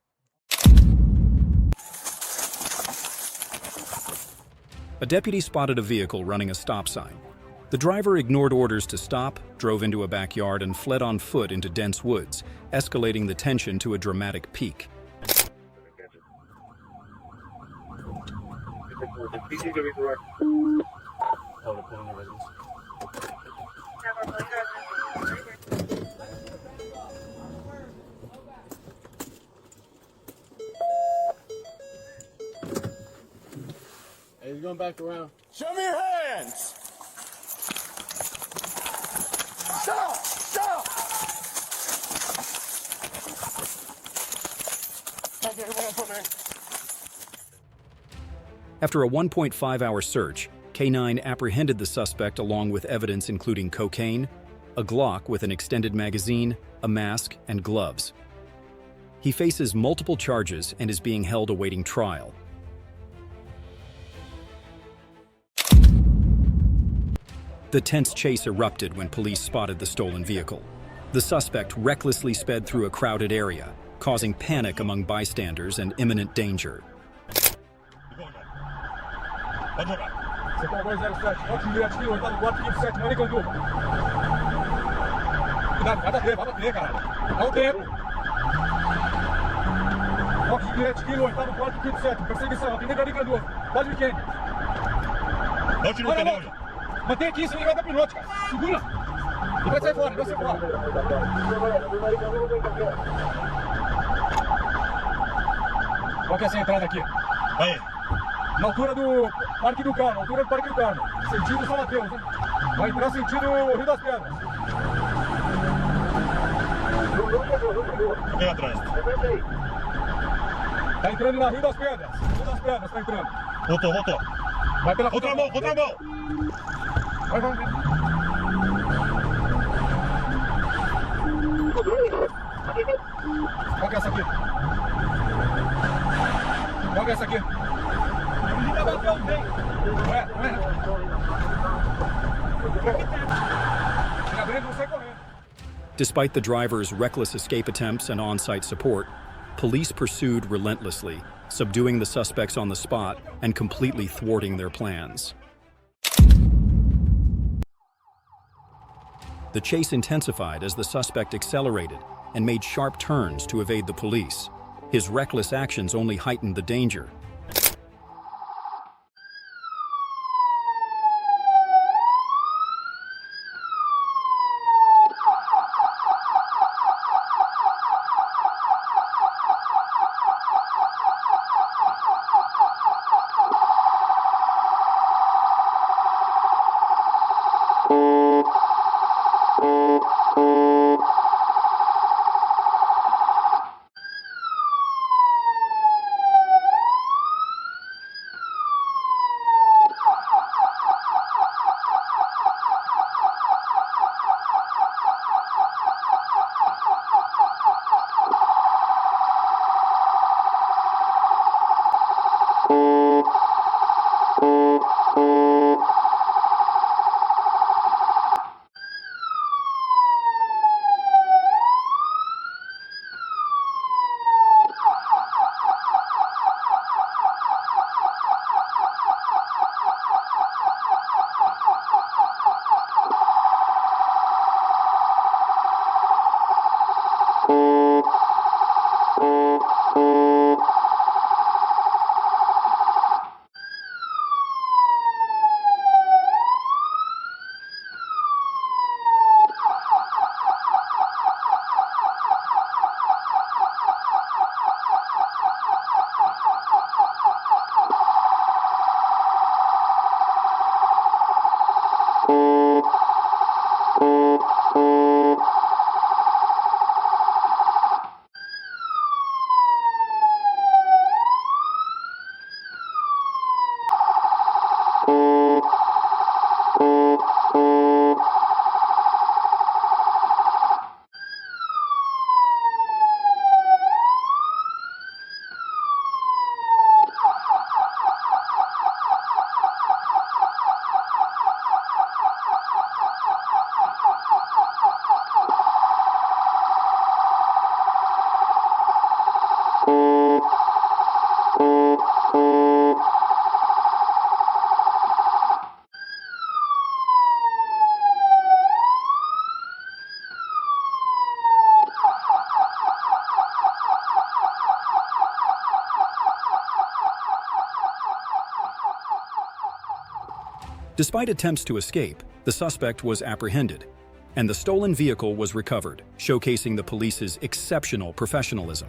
A deputy spotted a vehicle running a stop sign. The driver ignored orders to stop, drove into a backyard, and fled on foot into dense woods, escalating the tension to a dramatic peak. Hey, he's going back around. Show me your hands! Stop! Stop! After a 1.5-hour search, K9 apprehended the suspect along with evidence including cocaine, a Glock with an extended magazine, a mask, and gloves. He faces multiple charges and is being held awaiting trial. The tense chase erupted when police spotted the stolen vehicle. The suspect recklessly sped through a crowded area, causing panic among bystanders and imminent danger. Mantém aqui, você liga da piloto, cara. Segura! E vai sair fora, vai sair fora. Qual que é essa entrada aqui? Aí. Na altura do Parque do Carmo, altura do Parque do Carmo. Sentido São Mateus, né? Vai entrar sentido Rio das Pedras. Vem atrás. Tá entrando na Rio das Pedras. Rio das Pedras, tá entrando. Voltou, voltou. Vai pela outra mão, outra mão. Vai, vai, vai. Qual que é essa aqui? Qual que é essa aqui? Menina bateu bem. Não é, não é. Fica abrindo, você correndo. Despite the driver's reckless escape attempts and on-site support, police pursued relentlessly, subduing the suspects on the spot and completely thwarting their plans. The chase intensified as the suspect accelerated and made sharp turns to evade the police. His reckless actions only heightened the danger. Despite attempts to escape, the suspect was apprehended, and the stolen vehicle was recovered, showcasing the police's exceptional professionalism.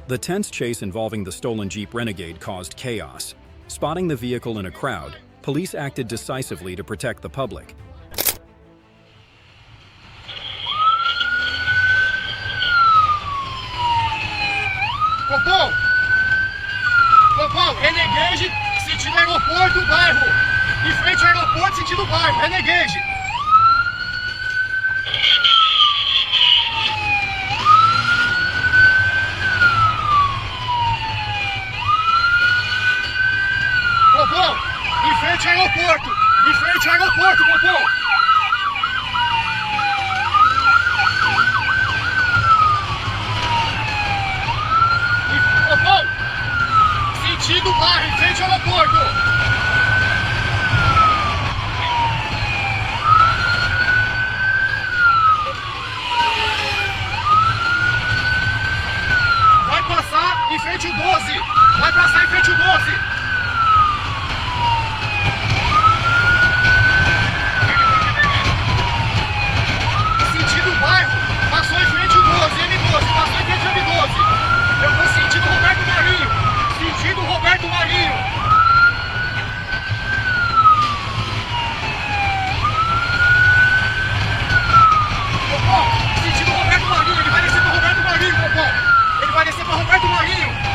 The tense chase involving the stolen Jeep Renegade caused chaos. Spotting the vehicle in a crowd, police acted decisively to protect the public. Compão! Compão, Renegade, sentido aeroporto, bairro. Em frente ao aeroporto, sentido bairro, Renegade. Compão, em frente ao aeroporto. Em frente ao aeroporto, Compão. Sentido bairro, em frente ao aeroporto. Vai passar em frente ao 12. Vai passar em frente ao 12. Sentido bairro, passou em frente ao 12, M12, passou em frente ao M12. Eu vou sentido Roberto Marinho. Sentido Roberto Marinho. Popó, sentido Roberto Marinho. Ele vai descer para Roberto Marinho, Popó. Ele vai descer para Roberto Marinho.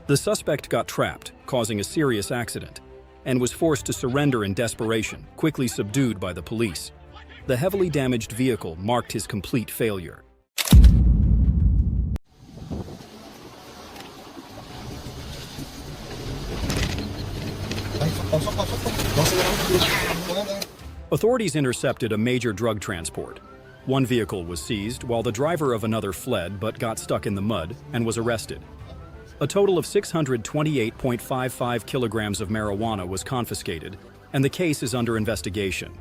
The suspect got trapped, causing a serious accident, and was forced to surrender in desperation, quickly subdued by the police. The heavily damaged vehicle marked his complete failure. Authorities intercepted a major drug transport. One vehicle was seized, while the driver of another fled but got stuck in the mud and was arrested. A total of 628.55 kilograms of marijuana was confiscated, and the case is under investigation.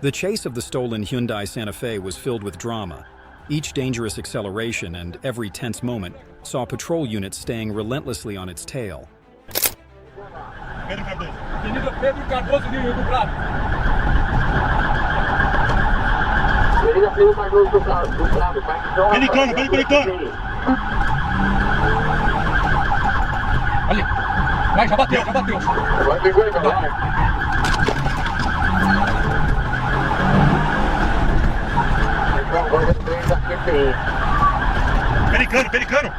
The chase of the stolen Hyundai Santa Fe was filled with drama. Each dangerous acceleration and every tense moment saw patrol units staying relentlessly on its tail. Avenida Pedro Cardoso do Prado. Avenida Pedro Cardoso do Prado. Pelicano. Ali. Vai, já bateu. Vai, vai. Pelicano, pelicano.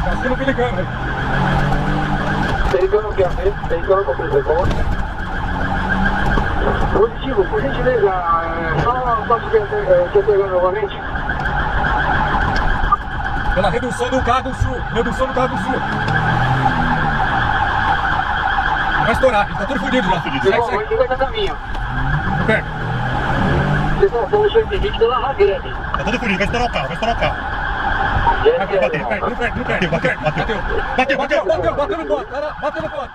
Tá sendo pelicano, velho. Pelicano aqui, pelicano com por favor. Positivo, por gentileza, só posso te pegar novamente? Pela redução do carro do sul. Redução do carro do sul. Vai estourar, ele tá todo fudido lá. Bom, ele vai estar caminho. Perto. Vocês estão falando 120 pela ragueira. Tá todo fudido, vai estourar o carro, vai estourar o carro. Bateu, bateu no bote.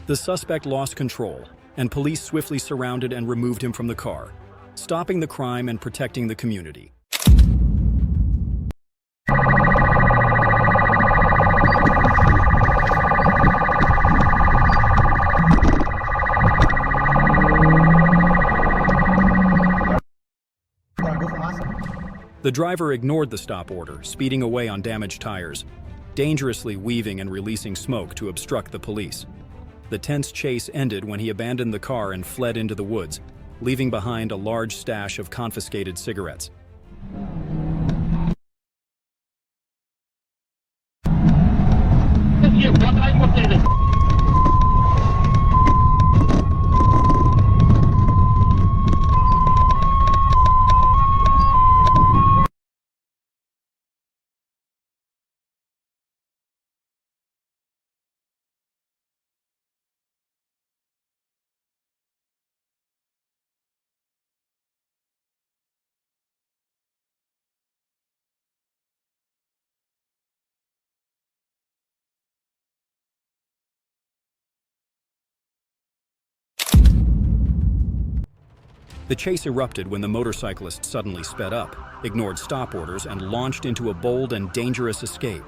The suspect lost control, and police swiftly surrounded and removed him from the car, stopping the crime and protecting the community. The driver ignored the stop order, speeding away on damaged tires, dangerously weaving and releasing smoke to obstruct the police. The tense chase ended when he abandoned the car and fled into the woods, leaving behind a large stash of confiscated cigarettes. The chase erupted when the motorcyclist suddenly sped up, ignored stop orders, and launched into a bold and dangerous escape.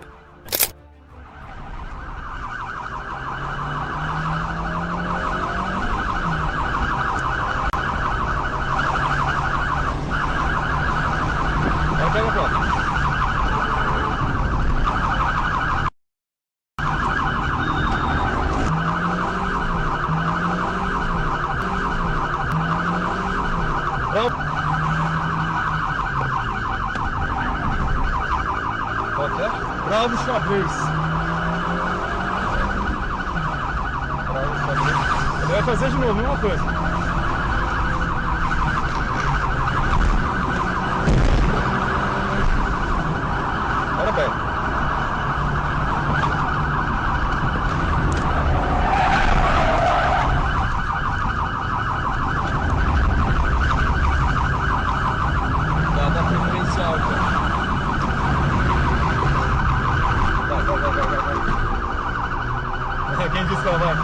Bravo xadrez. Ele vai fazer de novo, mesma coisa. Olha bem. Dá preferencial, cara. Quem disse que ela vai?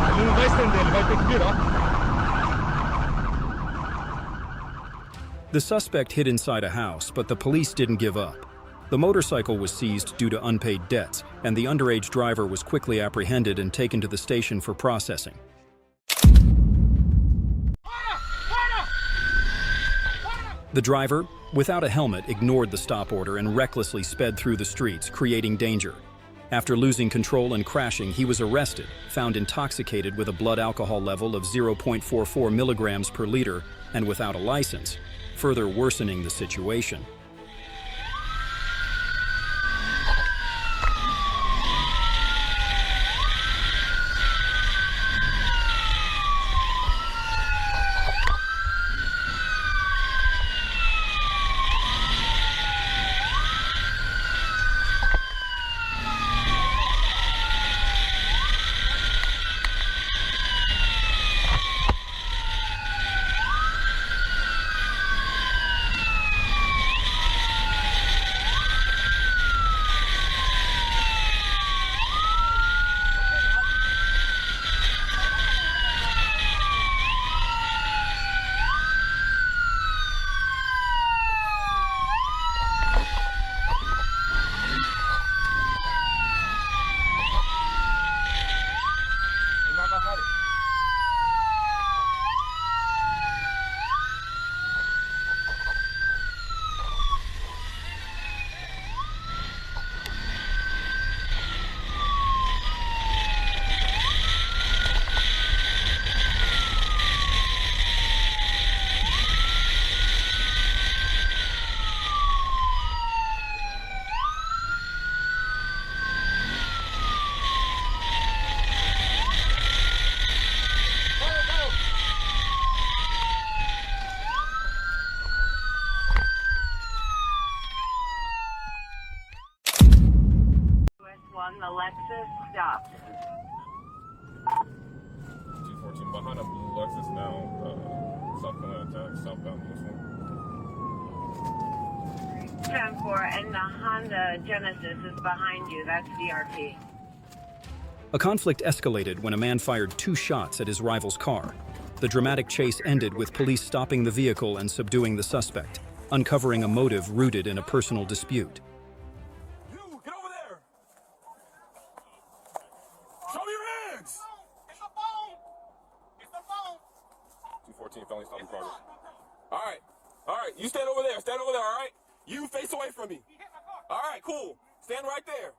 Ele não vai estender, ele vai ter que virar. The suspect hid inside a house, but the police didn't give up. The motorcycle was seized due to unpaid debts, and the underage driver was quickly apprehended and taken to the station for processing. The driver, without a helmet, ignored the stop order and recklessly sped through the streets, creating danger. After losing control and crashing, he was arrested, found intoxicated with a blood alcohol level of 0.44 milligrams per liter and without a license, further worsening the situation. 2-1, the Lexus stopped. 214 behind a blue Lexus now, South Carolina attack, southbound uniform. 10-4, and the Honda Genesis is behind you. That's DRP. A conflict escalated when a man fired 2 shots at his rival's car. The dramatic chase ended with police stopping the vehicle and subduing the suspect, uncovering a motive rooted in a personal dispute. You, get over there! Show me your hands! It's the phone! It's the phone! 214 felony stop in progress. Alright, you stand over there, alright? You face away from me. Alright, cool. Stand right there.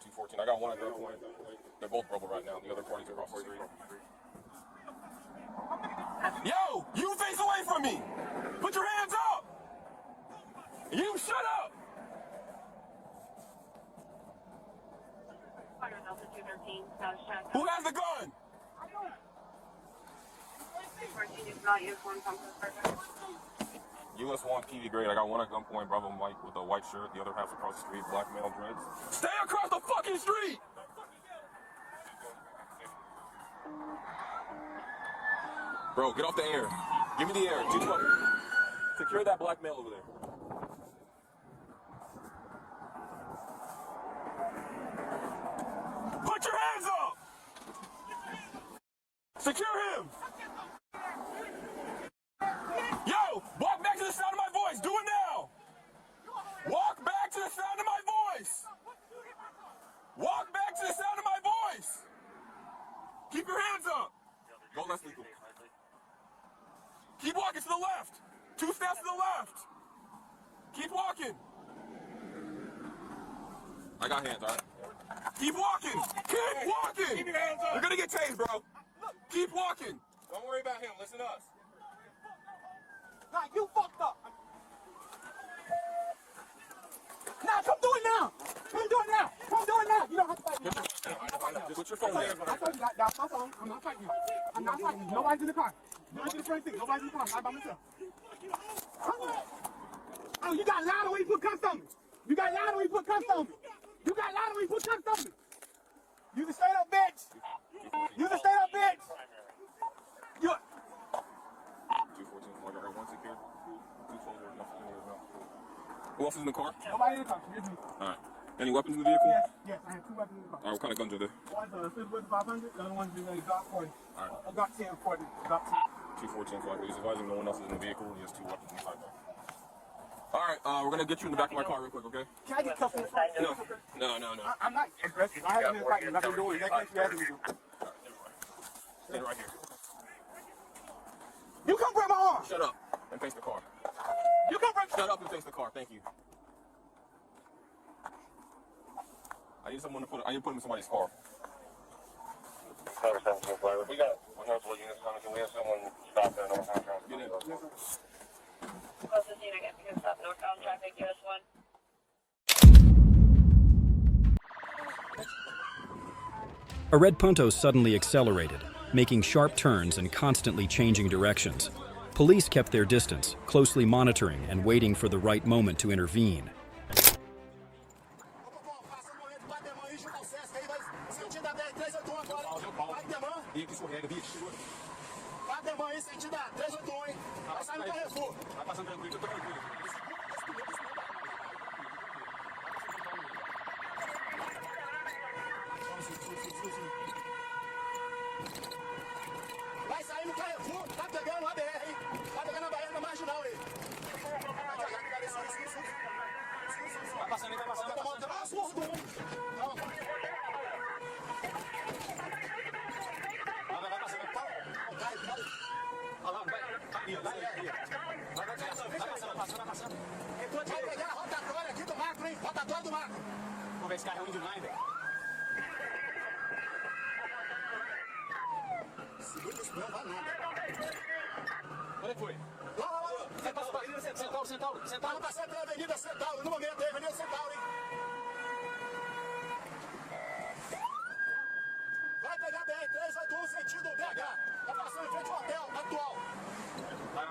214, I got one at that point. They're both verbal right now. The other parties are across the street. Yo, you face away from me. Put your hands up. You shut up. Who has the gun? 14 is not used one pump perfect. US 1 PV grade. I got one at gunpoint, Bravo Mike with a white shirt. The other half's across the street, black male dreads. Stay across the fucking street. Bro, get off the air. Give me the air. 212. Secure that black male over there. Put your hands up. Secure him. Yo, walk back to the sound of my voice. Do it now. Walk back to the sound of my voice. Walk back to the sound of my voice. Keep your hands up. Go less legal. Keep walking to the left. 2 steps to the left. Keep walking. I got hands, alright? Keep walking. Keep walking. Keep your hands up. You're gonna get tased, bro. Keep walking. Don't worry about him. Listen to us. Nah, you fucked up. Nah, come do it now. Come do it now. Come do it now. You don't have to fight me. Put your phone there. I told you that's my phone. I'm not fighting you. I'm not fighting you. Nobody's in the car. Nobody's in the front seat. Nobody's in the car. I'm by myself. Oh, you got loud when you put cuffs on me. You got loud when you put cuffs on me. You got loud when you put cuffs on me. You the straight up bitch. You the straight up bitch. You. 214, I got one secured. 212, nothing in here. Who else is in the car? Nobody in the car. Here's me. Alright. Any weapons in the vehicle? Yes, I have 2 weapons in the car. Alright, what kind of guns are there? One's a Silver 500, the other one's a Glock 40. Alright. A Glock 10 40. Glock 10. 214, flag. He's advising no one else is in the vehicle. He has 2 weapons inside there. Alright, we're gonna get you in the back of my car real quick, okay? Can I get cuffed in the front? No. I'm not aggressive. I haven't been fighting. Nothing doing. That case you asking me to do. Stay right here. You come grab my arm. Shut up and face the car. You come grab. Shut up and face the car. Thank you. I need someone to put him in somebody's car. We got multiple units coming. Can we have someone stop there? No contract. Get in. Closest unit gets picked up northbound traffic, US 1. A red Punto suddenly accelerated, making sharp turns and constantly changing directions. Police kept their distance, closely monitoring and waiting for the right moment to intervene. Vai sair no Carrefour, tá pegando a BR, hein? Tá pegando a barreira marginal aí. Vai passando aí, vai passando. Tá montando uma surdo. Vai passando. Olha lá, vai. Vai passando. Vai pegar a rotatória aqui do macro, hein? Rotatória do macro. Vamos ver esse carro é ruim demais, velho. Segura isso, não vai nada. Onde foi? Lá. Você passa pra Avenida Centauro. Centauro. Passando pela Avenida Centauro. No momento aí, Avenida Centauro, hein? Vai pegar BR-381 sentido BH. Tá passando em frente ao hotel atual. Vai.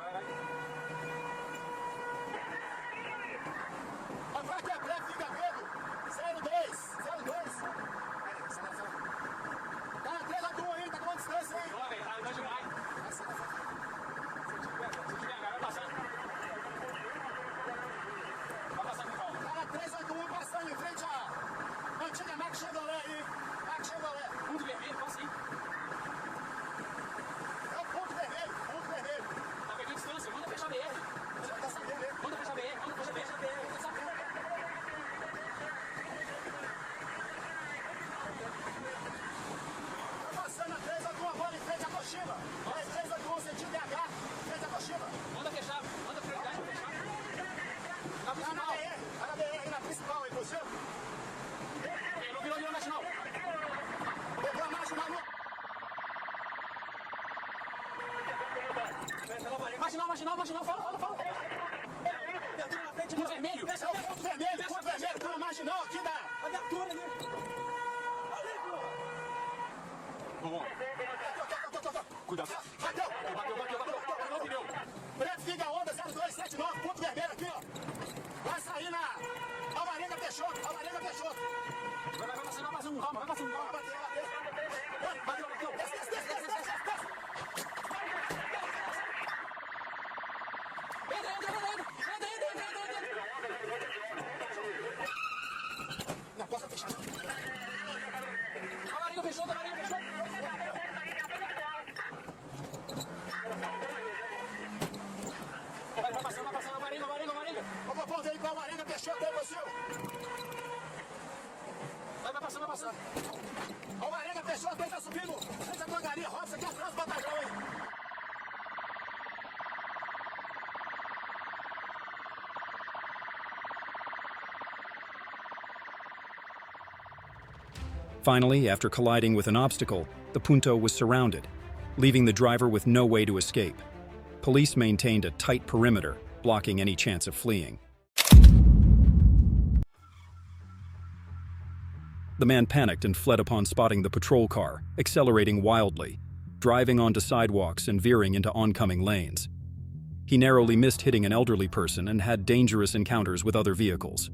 Marginal, fala. Viatura na frente, ponto vermelho. Desce ao ponto vermelho, tá na marginal aqui da viatura ali. Ali, pô. Vamos. Cuidado. Bateu. Não pneu. Breathtaking a onda 0279, ponto vermelho aqui, ó. Vai sair na Alvarenga Peixoto. Vai passando um calma. Bateu. Desce. Na porta fechada. Alvarenga Peixoto. Vai passando, Alvarenga. Vamos ponto aí com a Alvarenga Peixoto aí, você. Vai passando. Alvarenga Peixoto aí, tá subindo. Essa devagarinho, roça aqui atrás do batalhão aí. Finally, after colliding with an obstacle, the Punto was surrounded, leaving the driver with no way to escape. Police maintained a tight perimeter, blocking any chance of fleeing. The man panicked and fled upon spotting the patrol car, accelerating wildly, driving onto sidewalks and veering into oncoming lanes. He narrowly missed hitting an elderly person and had dangerous encounters with other vehicles.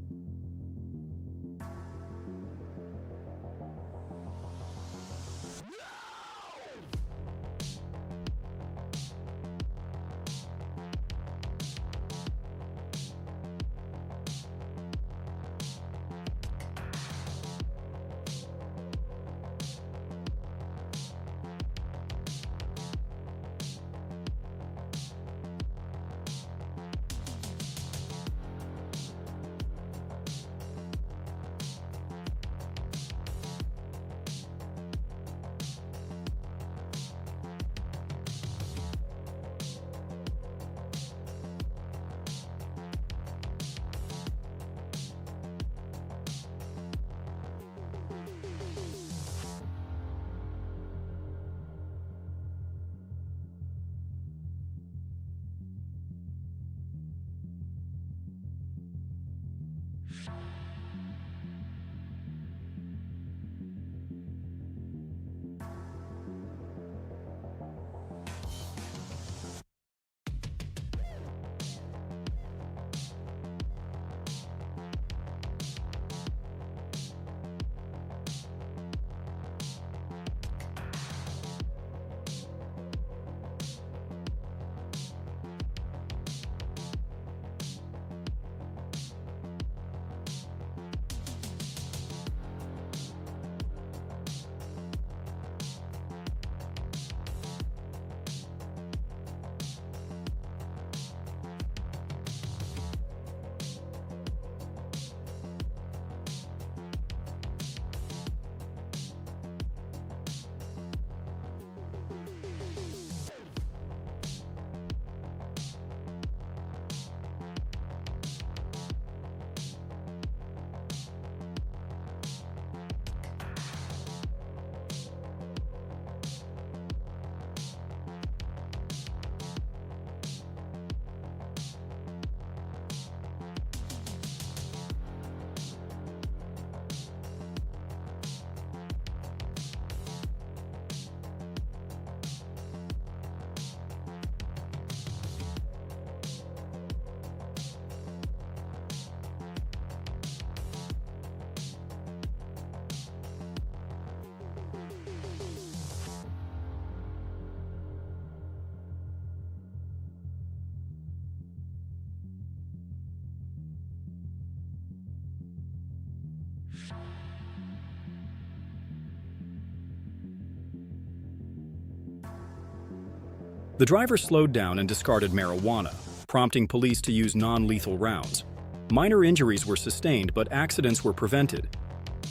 The driver slowed down and discarded marijuana, prompting police to use non-lethal rounds. Minor injuries were sustained, but accidents were prevented.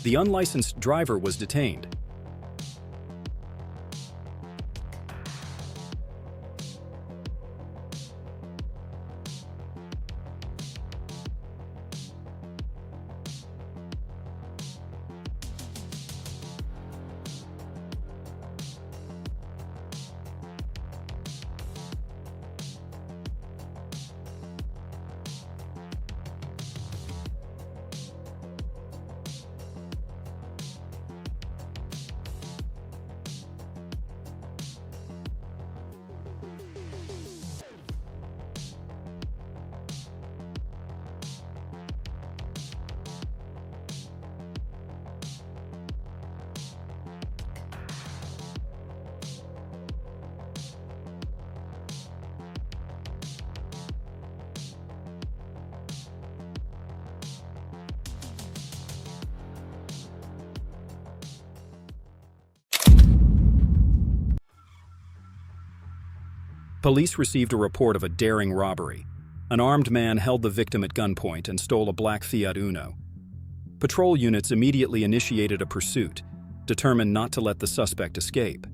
The unlicensed driver was detained. Police received a report of a daring robbery. An armed man held the victim at gunpoint and stole a black Fiat Uno. Patrol units immediately initiated a pursuit, determined not to let the suspect escape.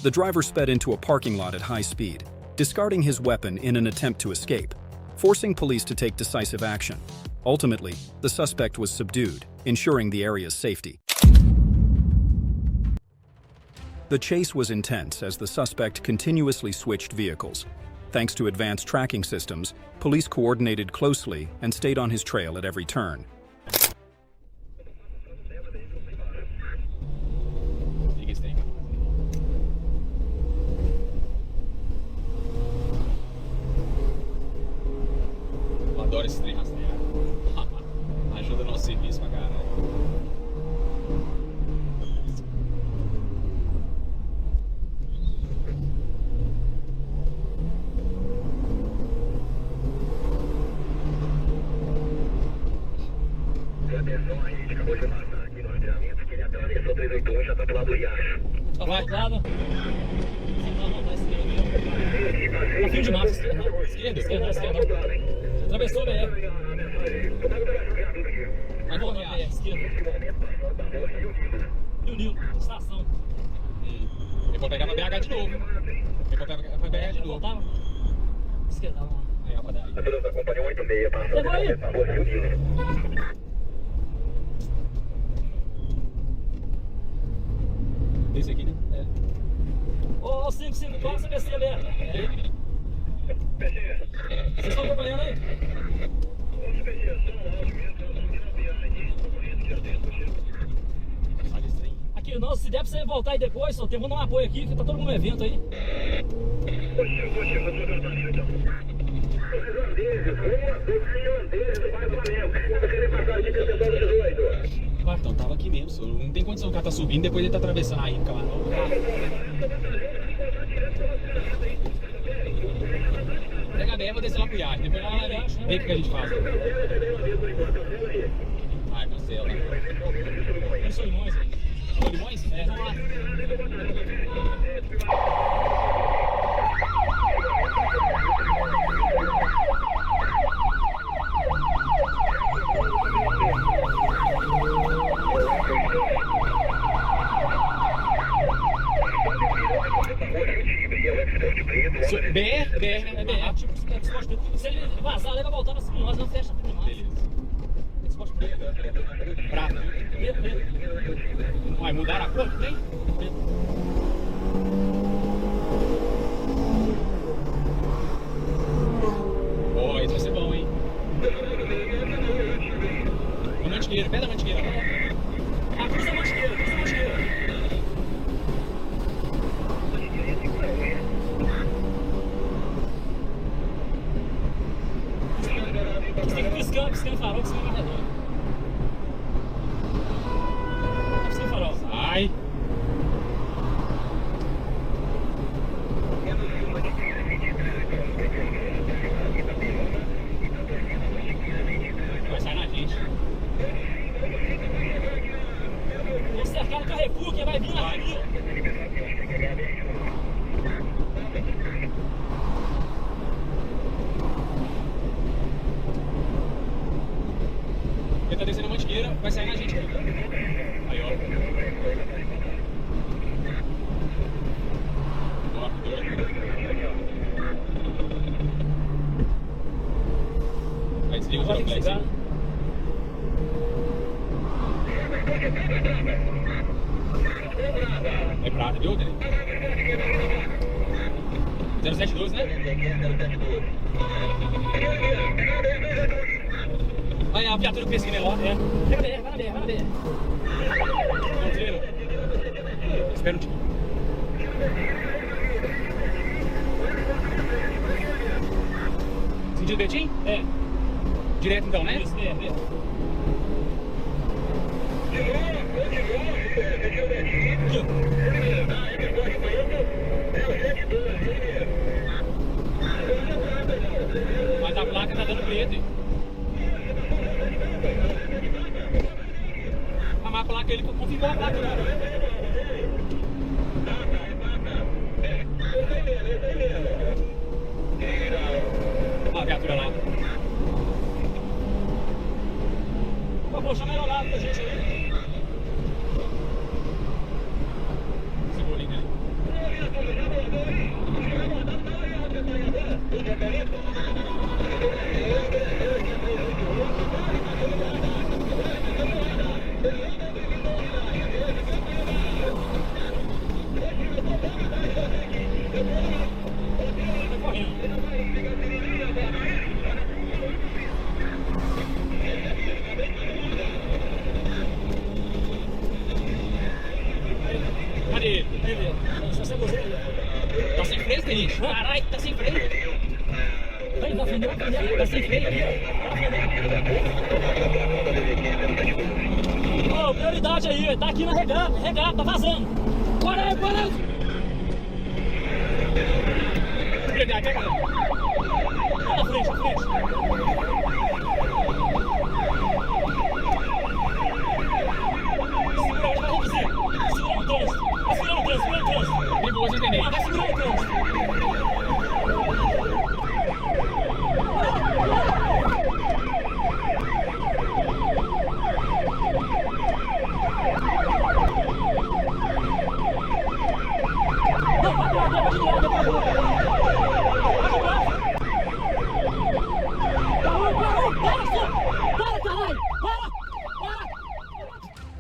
The driver sped into a parking lot at high speed, discarding his weapon in an attempt to escape, forcing police to take decisive action. Ultimately, the suspect was subdued, ensuring the area's safety. The chase was intense as the suspect continuously switched vehicles. Thanks to advanced tracking systems, police coordinated closely and stayed on his trail at every turn. Eu adoro esse trem rastreado. serviço pra caralho. Atenção, a gente acabou de passar aqui no rastreamento que ele atravessou 381 e já tá do lado do riacho. Vai, lado. Na frente de mapa, esquerda. Atravessou o BR. Vai qual BR? Esquerda. Rio Nilo, estação. Ele pode pegar pra BH de novo. Ele pode pegar pra BH de novo. Voltava. Esquerda, vamos lá. Aí, ó, padaria. A beleza acompanhou 86, passando Pegou aí. pela rua Rio Nilo. Esse aqui, né? Ô, 554, BC aberta. Vocês estão acompanhando aí? Aqui, não, se der pra você voltar aí depois, só tem, vamos dar um apoio aqui, que tá todo mundo no evento aí. Então tava aqui mesmo, senhor. Não tem condição o cara tá subindo, depois ele tá atravessando aí no camarão. Pega a BR, vou descer lá pro iate, depois ela vai ver o que a gente faz. Ai, cancela. Eu sou Limões, velho. Ô, Limões? É. Vamos lá. BR, né? É BR, tipo, se ele vazar, ele vai voltar pra cima, nós não fecha a frente mais. Prata. Preto. Vai mudar a cor, tem? Ó, isso vai ser bom, hein? A mantiqueira, pé da mantiqueira. Ah, cruza a mantiqueira, cruza a mantiqueira. Você tem que piscando farol, que você vai redor. Piscando farol. Sai. Vai sair na gente. Vamos cercar no Carrefour, que vai vir na rua. Ele tá descendo a mantiqueira, vai sair na gente aqui. Aí, ó. Ó, doido. Aí desliga o Agora tem que giroflex. chegar. É prata, viu, Dani? 072, né? Vai a viatura pesquisa lá. É. Pega a BR, vai na BR, vai na BR. Não, tira. Espera um tiquinho. Sentido Betim? É. Direto então, né? Isso, é. Mas a placa tá dando preto. A placa, ele confirmou a placa. Olha a viatura lá. Por favor, chama ela lá pra gente aí. Segura ali, né? Cadê ele? Tá sem freio, Denise? Caralho, tá sem freio. Vai, tá sem freio aqui. unidade aí, tá aqui na regata, tá vazando. Bora aí, bora aí. Pegar, pega. Vai na frente, na frente. Segura, vai reduzir. Segura no trânsito. Vai segurando o trânsito, segura no trânsito. Bem boa, você entender. Vai segurando o trânsito.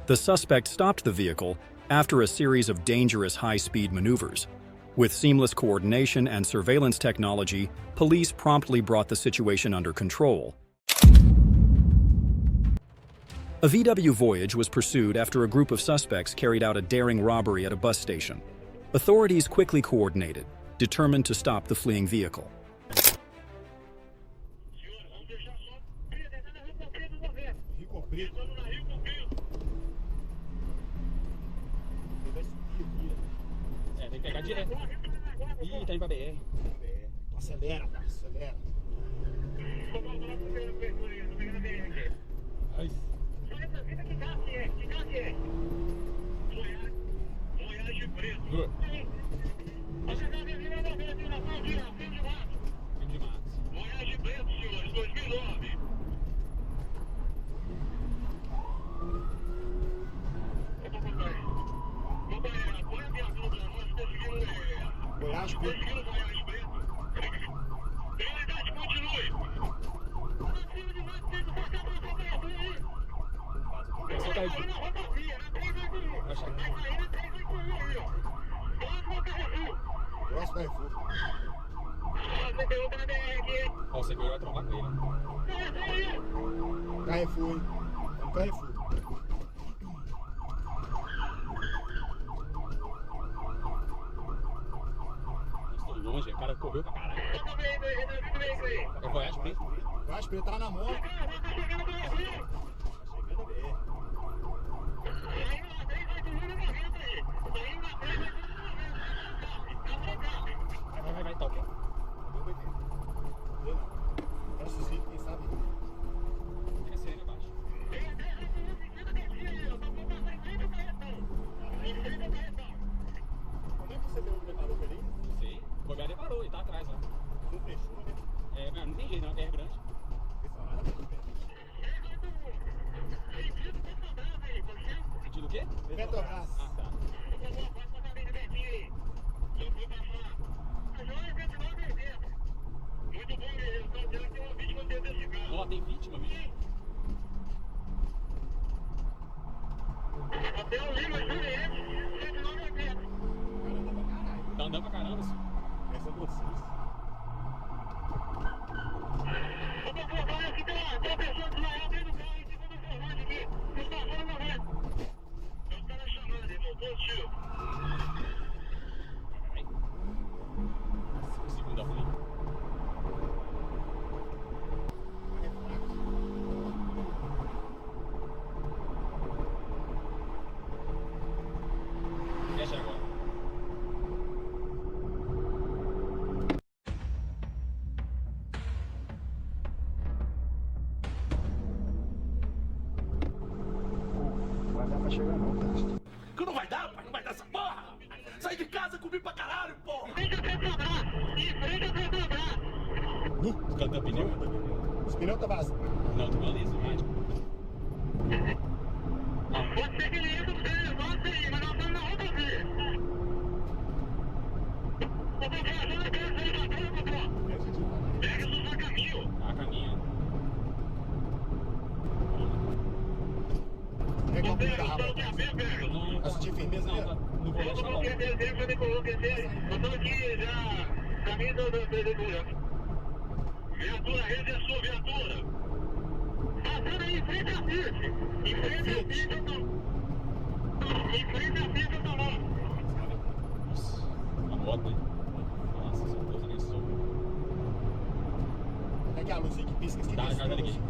The suspect stopped the vehicle after a series of dangerous high-speed maneuvers. With seamless coordination and surveillance technology, police promptly brought the situation under control. A VW Voyage was pursued after a group of suspects carried out a daring robbery at a bus station. Authorities quickly coordinated, determined to stop the fleeing vehicle. Tem que pegar direto. Ih, tá indo pra BR. Acelera, cara, acelera. Ai. Good. Voyage preto, senhores, 2009. Voyage preto. Prioridade, continue. Solta aí. Próximo da Refu. Ó, você vai trombar com ele. Carrefour, hein? Vamos Carrefour. Estou longe, o cara correu pra caralho. É Voyage preto? Voyage preto, tá na moto. Tá chegando a BR. Vai, toca. Nossa, sim, quem sabe? Fica a sirene abaixo. Como é que você preparou pra ele? Não sei. O Corvette parou e tá atrás, ó. Não fechou, né? É, não tem jeito, não. É grande. Sentido o quê? Petrobras. Ah, tá. Muito bom, eu tô dizendo que tem uma vítima dentro desse carro. Ó, tem vítima, bicho. Até o Lima Juliette, 190. Tá andando pra caramba, senhor. Essa é vocês. Eu vou colocar aqui, tem uma pessoa desmaiada dentro do carro, em cima do forrante aqui. Está fora do vento. É o cara chamando, irmão, positivo. Segunda ruim. Fecha agora. Não vai dar pra chegar não, cara. Que não vai dar, pai, não vai dar essa porra. Saí de casa, comi pra caralho, porra. Canta pneu? Os pneus tá vazio. Não, tu beleza, mágico. Você que liga o seu negócio aí, mas nós estamos na rodovia. Eu tô viajando aqui, eu sei da turma, pô. Pega isso só caminho. Ah, caminha. Pega o bico da raba. Não, Tá sentindo firmeza ali? não vou deixar não. Eu tô aqui já, caminho do buraco. Viatura, rede é sua, viatura. Passando aí em frente à Fiat. Em frente à Fiat, eu tô. Em frente à Fiat, eu tô lá. Nossa, a moto, hein? Nossa, seu Deus, nem sou. Pega a luzinha que pisca. Tá, já liguei.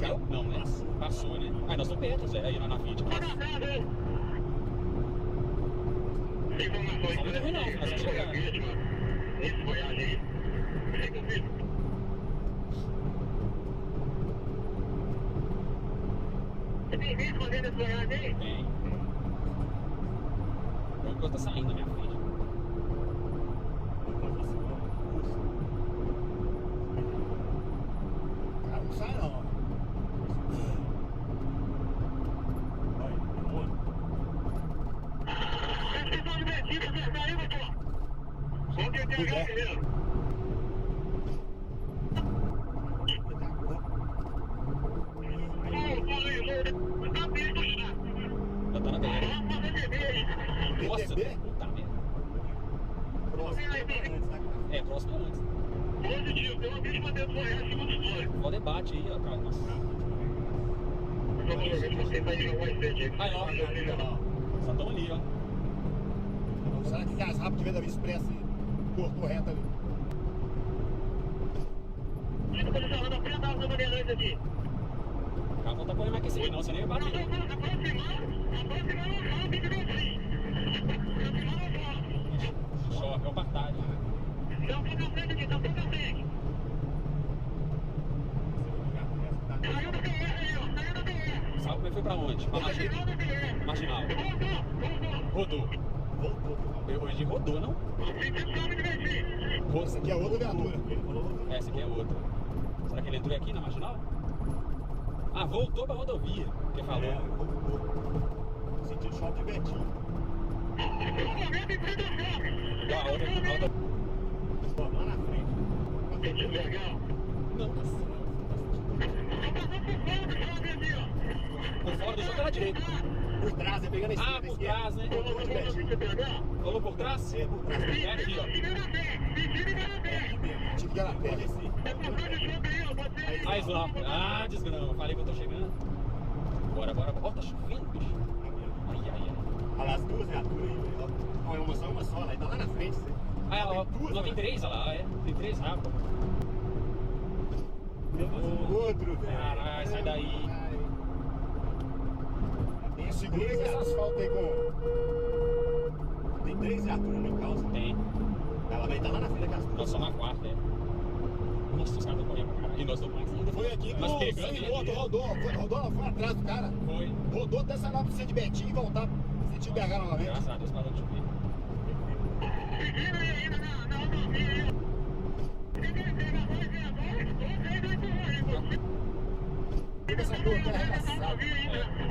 Caiu? Não, né? Passou, né? Ah, nós estamos perto, Zé. Aí, na frente. Não muito ruim, não. Nós vamos chegar. Tem gente fazendo essa viagem aí? Tem. O coisa tá saindo na minha frente. Cara, não sai não. Já tá na BR. Nossa, puta merda. É, próximo antes. Positivo, tem uma vítima dentro do resto, segundo história. Olha o debate aí, ó, cara. Nossa. Aí, ó. Só estão ali, ó. Será que gás rápido de venda expressa e cortou reto ali? Fica posicionando a frente da bandeirante aqui. O carro não tá correndo mais que esse aí, não. Você nem vai bater. Choque, é o partalho. Estão um pouco à frente aqui, estão um pouco à frente. Saiu do BR aí, ó. Saiu do BR. Sabe como é que foi pra onde? Pra Marginal. Marginal. Rodou. Hoje rodou, não? Essa aqui é outra viatura. Essa aqui é outra. Será que ele entrou aqui na Marginal? Ah, voltou pra rodovia. Que falou. É, voltou. Sentido shopping de Betinho. A outra. Lá na frente. Não, por fora do jogo era direito. Por trás, é pegando a esquerda. Ah, por trás, né? Falou por trás? É, por trás. É aqui, ó. Tinha que ir na pé. Aí, lá. Ah, desgrama. Falei que eu tô chegando. Bora. Ó, tá chovendo, bicho. Ai. Olha lá, as duas viaturas aí, velho. Não, é uma só, né? Tá lá na frente, você. Ah, ó. Não, tem três, olha lá, é. Tem três rápidos. Outro, velho. Caralho, sai daí. Segura esse asfalto aí com... Tem 3 viaturas no causa? Tem. Ela vai estar lá na frente da casa. Nós somos a quarta, é. Nossa, os caras estão correndo pra caralho. E nós estamos mais ainda. Foi aqui que nós o pegamos moto rodou, não foi atrás do cara. Foi. Rodou até sair lá pro centro de Betinho e voltar pro centro de BH novamente. Graças a Deus parou de chover. Essa aqui é arregaçada.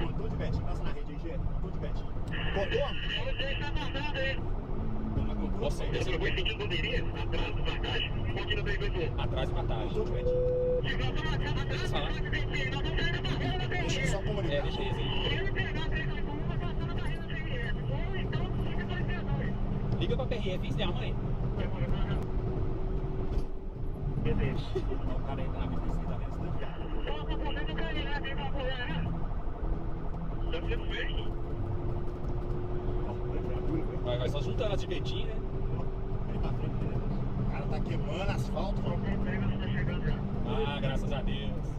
Rodou de Betinho, passa na rede aí, Gê. Rodou de Betinho. Rodou? Nossa, esse foi sentido bandeirinha, atrás do vantagem. Continua bem, atrás de vantagem. Rodou de Betinho. Deixa eu falar. Deixa eu só comunicar. É, deixa eles aí. Liga pra PRF, isso tem a mãe. O cara entra na pista e tá vendo? Vai só juntando as de Betinho, né? O cara tá queimando asfalto. Ah, graças a Deus.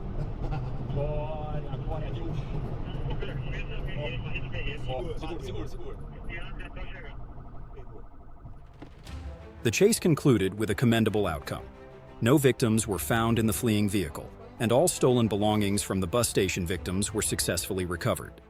Glória a Deus. Segura. The chase concluded with a commendable outcome. No victims were found in the fleeing vehicle, and all stolen belongings from the bus station victims were successfully recovered.